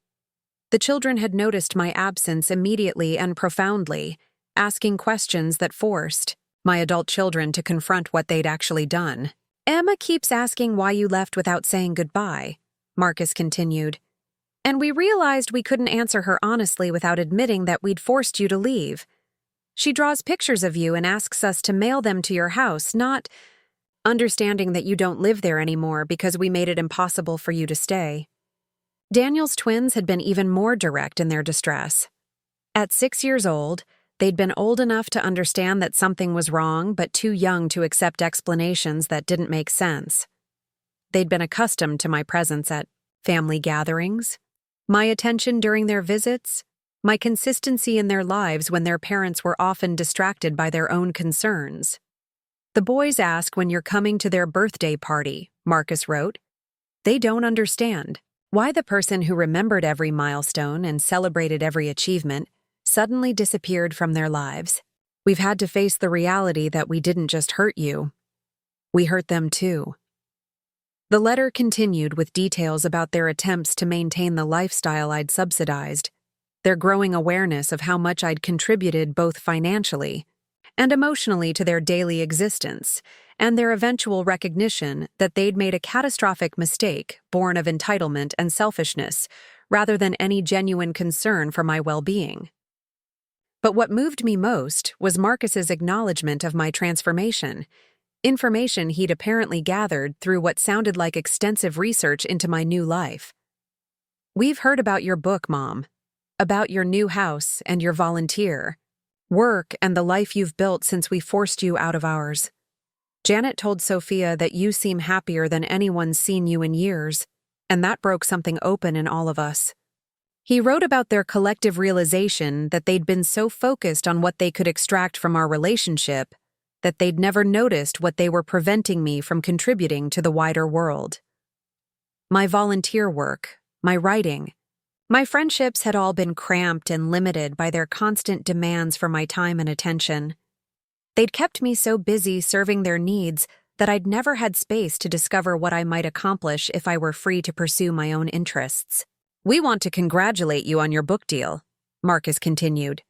The children had noticed my absence immediately and profoundly, asking questions that forced my adult children to confront what they'd actually done. "Emma keeps asking why you left without saying goodbye," Marcus continued. "And we realized we couldn't answer her honestly without admitting that we'd forced you to leave. She draws pictures of you and asks us to mail them to your house, not understanding that you don't live there anymore because we made it impossible for you to stay." Daniel's twins had been even more direct in their distress. At 6 years old, they'd been old enough to understand that something was wrong, but too young to accept explanations that didn't make sense. They'd been accustomed to my presence at family gatherings, my attention during their visits, my consistency in their lives when their parents were often distracted by their own concerns. "The boys ask when you're coming to their birthday party," Marcus wrote. "They don't understand why the person who remembered every milestone and celebrated every achievement suddenly disappeared from their lives. We've had to face the reality that we didn't just hurt you, we hurt them too." The letter continued with details about their attempts to maintain the lifestyle I'd subsidized, their growing awareness of how much I'd contributed both financially and emotionally to their daily existence, and their eventual recognition that they'd made a catastrophic mistake born of entitlement and selfishness, rather than any genuine concern for my well-being. But what moved me most was Marcus's acknowledgement of my transformation, information he'd apparently gathered through what sounded like extensive research into my new life. "We've heard about your book, Mom, about your new house and your volunteer work and the life you've built since we forced you out of ours. Janet told Sophia that you seem happier than anyone's seen you in years, and that broke something open in all of us." He wrote about their collective realization that they'd been so focused on what they could extract from our relationship that they'd never noticed what they were preventing me from contributing to the wider world. My volunteer work, my writing, my friendships had all been cramped and limited by their constant demands for my time and attention. They'd kept me so busy serving their needs that I'd never had space to discover what I might accomplish if I were free to pursue my own interests. "We want to congratulate you on your book deal," Marcus continued.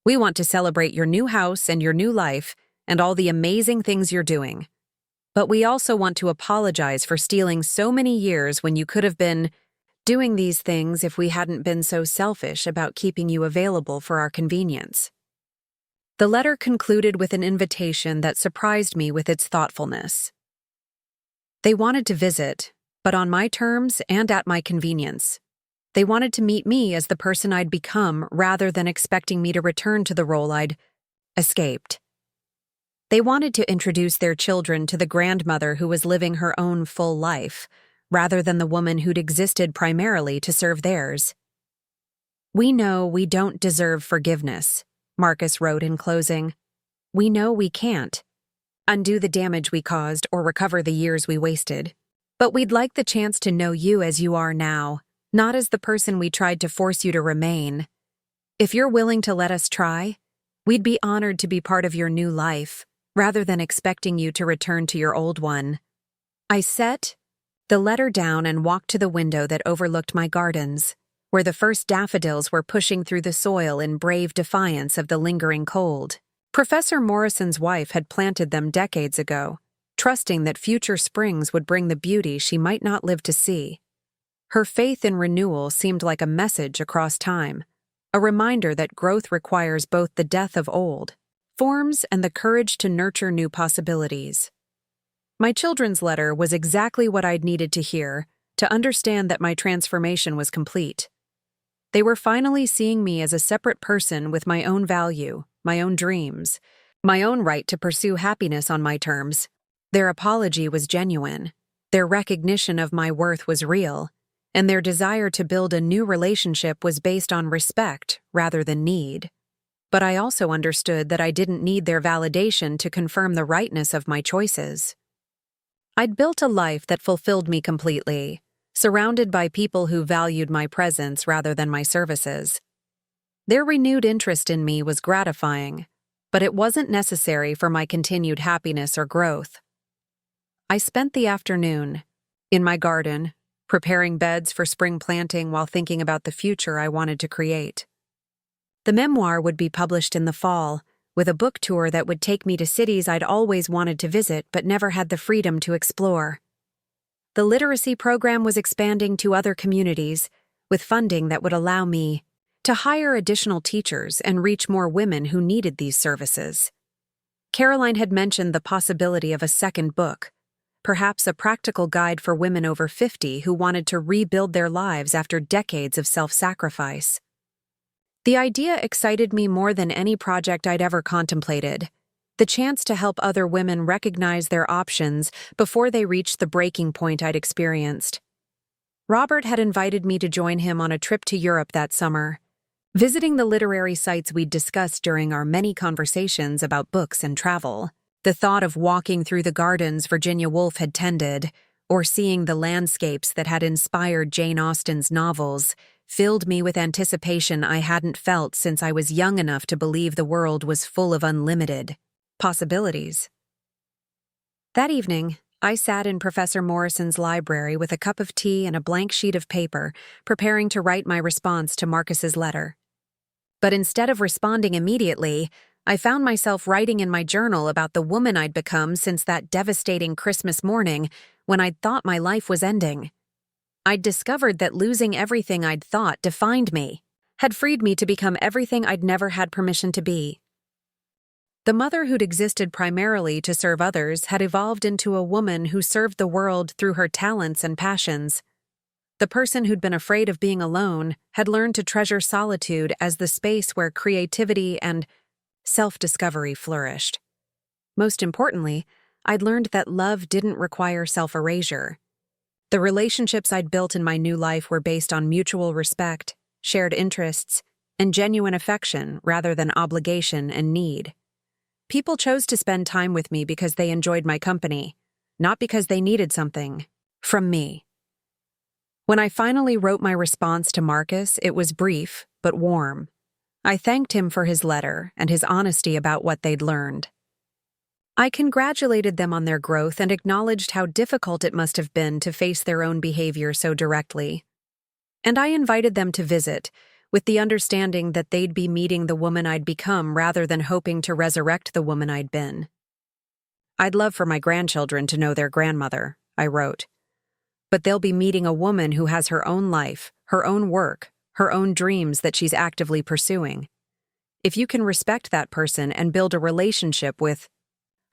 "We want to celebrate your new house and your new life and all the amazing things you're doing. But we also want to apologize for stealing so many years when you could have been doing these things if we hadn't been so selfish about keeping you available for our convenience." The letter concluded with an invitation that surprised me with its thoughtfulness. They wanted to visit, but on my terms and at my convenience. They wanted to meet me as the person I'd become rather than expecting me to return to the role I'd escaped. They wanted to introduce their children to the grandmother who was living her own full life, rather than the woman who'd existed primarily to serve theirs. "We know we don't deserve forgiveness," Marcus wrote in closing. "We know we can't undo the damage we caused or recover the years we wasted. But we'd like the chance to know you as you are now, not as the person we tried to force you to remain. If you're willing to let us try, we'd be honored to be part of your new life, rather than expecting you to return to your old one. I set the letter down and walked to the window that overlooked my gardens, where the first daffodils were pushing through the soil in brave defiance of the lingering cold. Professor Morrison's wife had planted them decades ago, trusting that future springs would bring the beauty she might not live to see. Her faith in renewal seemed like a message across time, a reminder that growth requires both the death of old forms and the courage to nurture new possibilities. My children's letter was exactly what I'd needed to hear to understand that my transformation was complete. They were finally seeing me as a separate person with my own value, my own dreams, my own right to pursue happiness on my terms. Their apology was genuine, their recognition of my worth was real, and their desire to build a new relationship was based on respect rather than need. But I also understood that I didn't need their validation to confirm the rightness of my choices. I'd built a life that fulfilled me completely, surrounded by people who valued my presence rather than my services. Their renewed interest in me was gratifying, but it wasn't necessary for my continued happiness or growth. I spent the afternoon in my garden, preparing beds for spring planting while thinking about the future I wanted to create. The memoir would be published in the fall, with a book tour that would take me to cities I'd always wanted to visit but never had the freedom to explore. The literacy program was expanding to other communities, with funding that would allow me to hire additional teachers and reach more women who needed these services. Caroline had mentioned the possibility of a second book, perhaps a practical guide for women over 50 who wanted to rebuild their lives after decades of self-sacrifice. The idea excited me more than any project I'd ever contemplated. The chance to help other women recognize their options before they reached the breaking point I'd experienced. Robert had invited me to join him on a trip to Europe that summer, visiting the literary sites we'd discussed during our many conversations about books and travel. The thought of walking through the gardens Virginia Woolf had tended, or seeing the landscapes that had inspired Jane Austen's novels, filled me with anticipation I hadn't felt since I was young enough to believe the world was full of unlimited possibilities. That evening, I sat in Professor Morrison's library with a cup of tea and a blank sheet of paper, preparing to write my response to Marcus's letter. But instead of responding immediately, I found myself writing in my journal about the woman I'd become since that devastating Christmas morning when I'd thought my life was ending. I'd discovered that losing everything I'd thought defined me had freed me to become everything I'd never had permission to be. The mother who'd existed primarily to serve others had evolved into a woman who served the world through her talents and passions. The person who'd been afraid of being alone had learned to treasure solitude as the space where creativity and self-discovery flourished. Most importantly, I'd learned that love didn't require self-erasure. The relationships I'd built in my new life were based on mutual respect, shared interests, and genuine affection rather than obligation and need. People chose to spend time with me because they enjoyed my company, not because they needed something from me. When I finally wrote my response to Marcus, it was brief but warm. I thanked him for his letter and his honesty about what they'd learned. I congratulated them on their growth and acknowledged how difficult it must have been to face their own behavior so directly. And I invited them to visit, with the understanding that they'd be meeting the woman I'd become rather than hoping to resurrect the woman I'd been. I'd love for my grandchildren to know their grandmother, I wrote. But they'll be meeting a woman who has her own life, her own work, her own dreams that she's actively pursuing. If you can respect that person and build a relationship with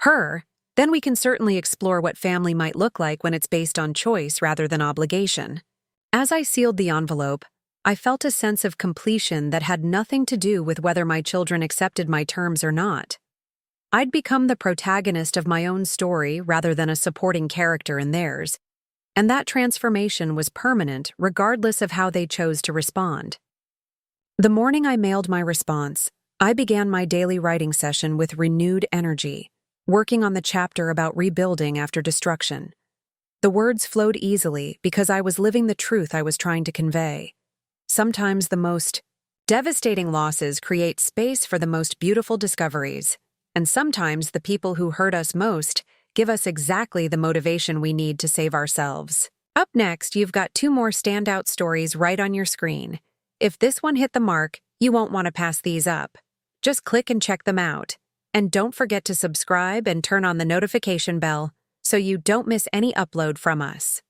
her, then we can certainly explore what family might look like when it's based on choice rather than obligation. As I sealed the envelope, I felt a sense of completion that had nothing to do with whether my children accepted my terms or not. I'd become the protagonist of my own story rather than a supporting character in theirs, and that transformation was permanent regardless of how they chose to respond. The morning I mailed my response, I began my daily writing session with renewed energy, working on the chapter about rebuilding after destruction. The words flowed easily because I was living the truth I was trying to convey. Sometimes the most devastating losses create space for the most beautiful discoveries, and sometimes the people who hurt us most give us exactly the motivation we need to save ourselves. Up next, you've got two more standout stories right on your screen. If this one hit the mark, you won't want to pass these up. Just click and check them out. And don't forget to subscribe and turn on the notification bell so you don't miss any upload from us.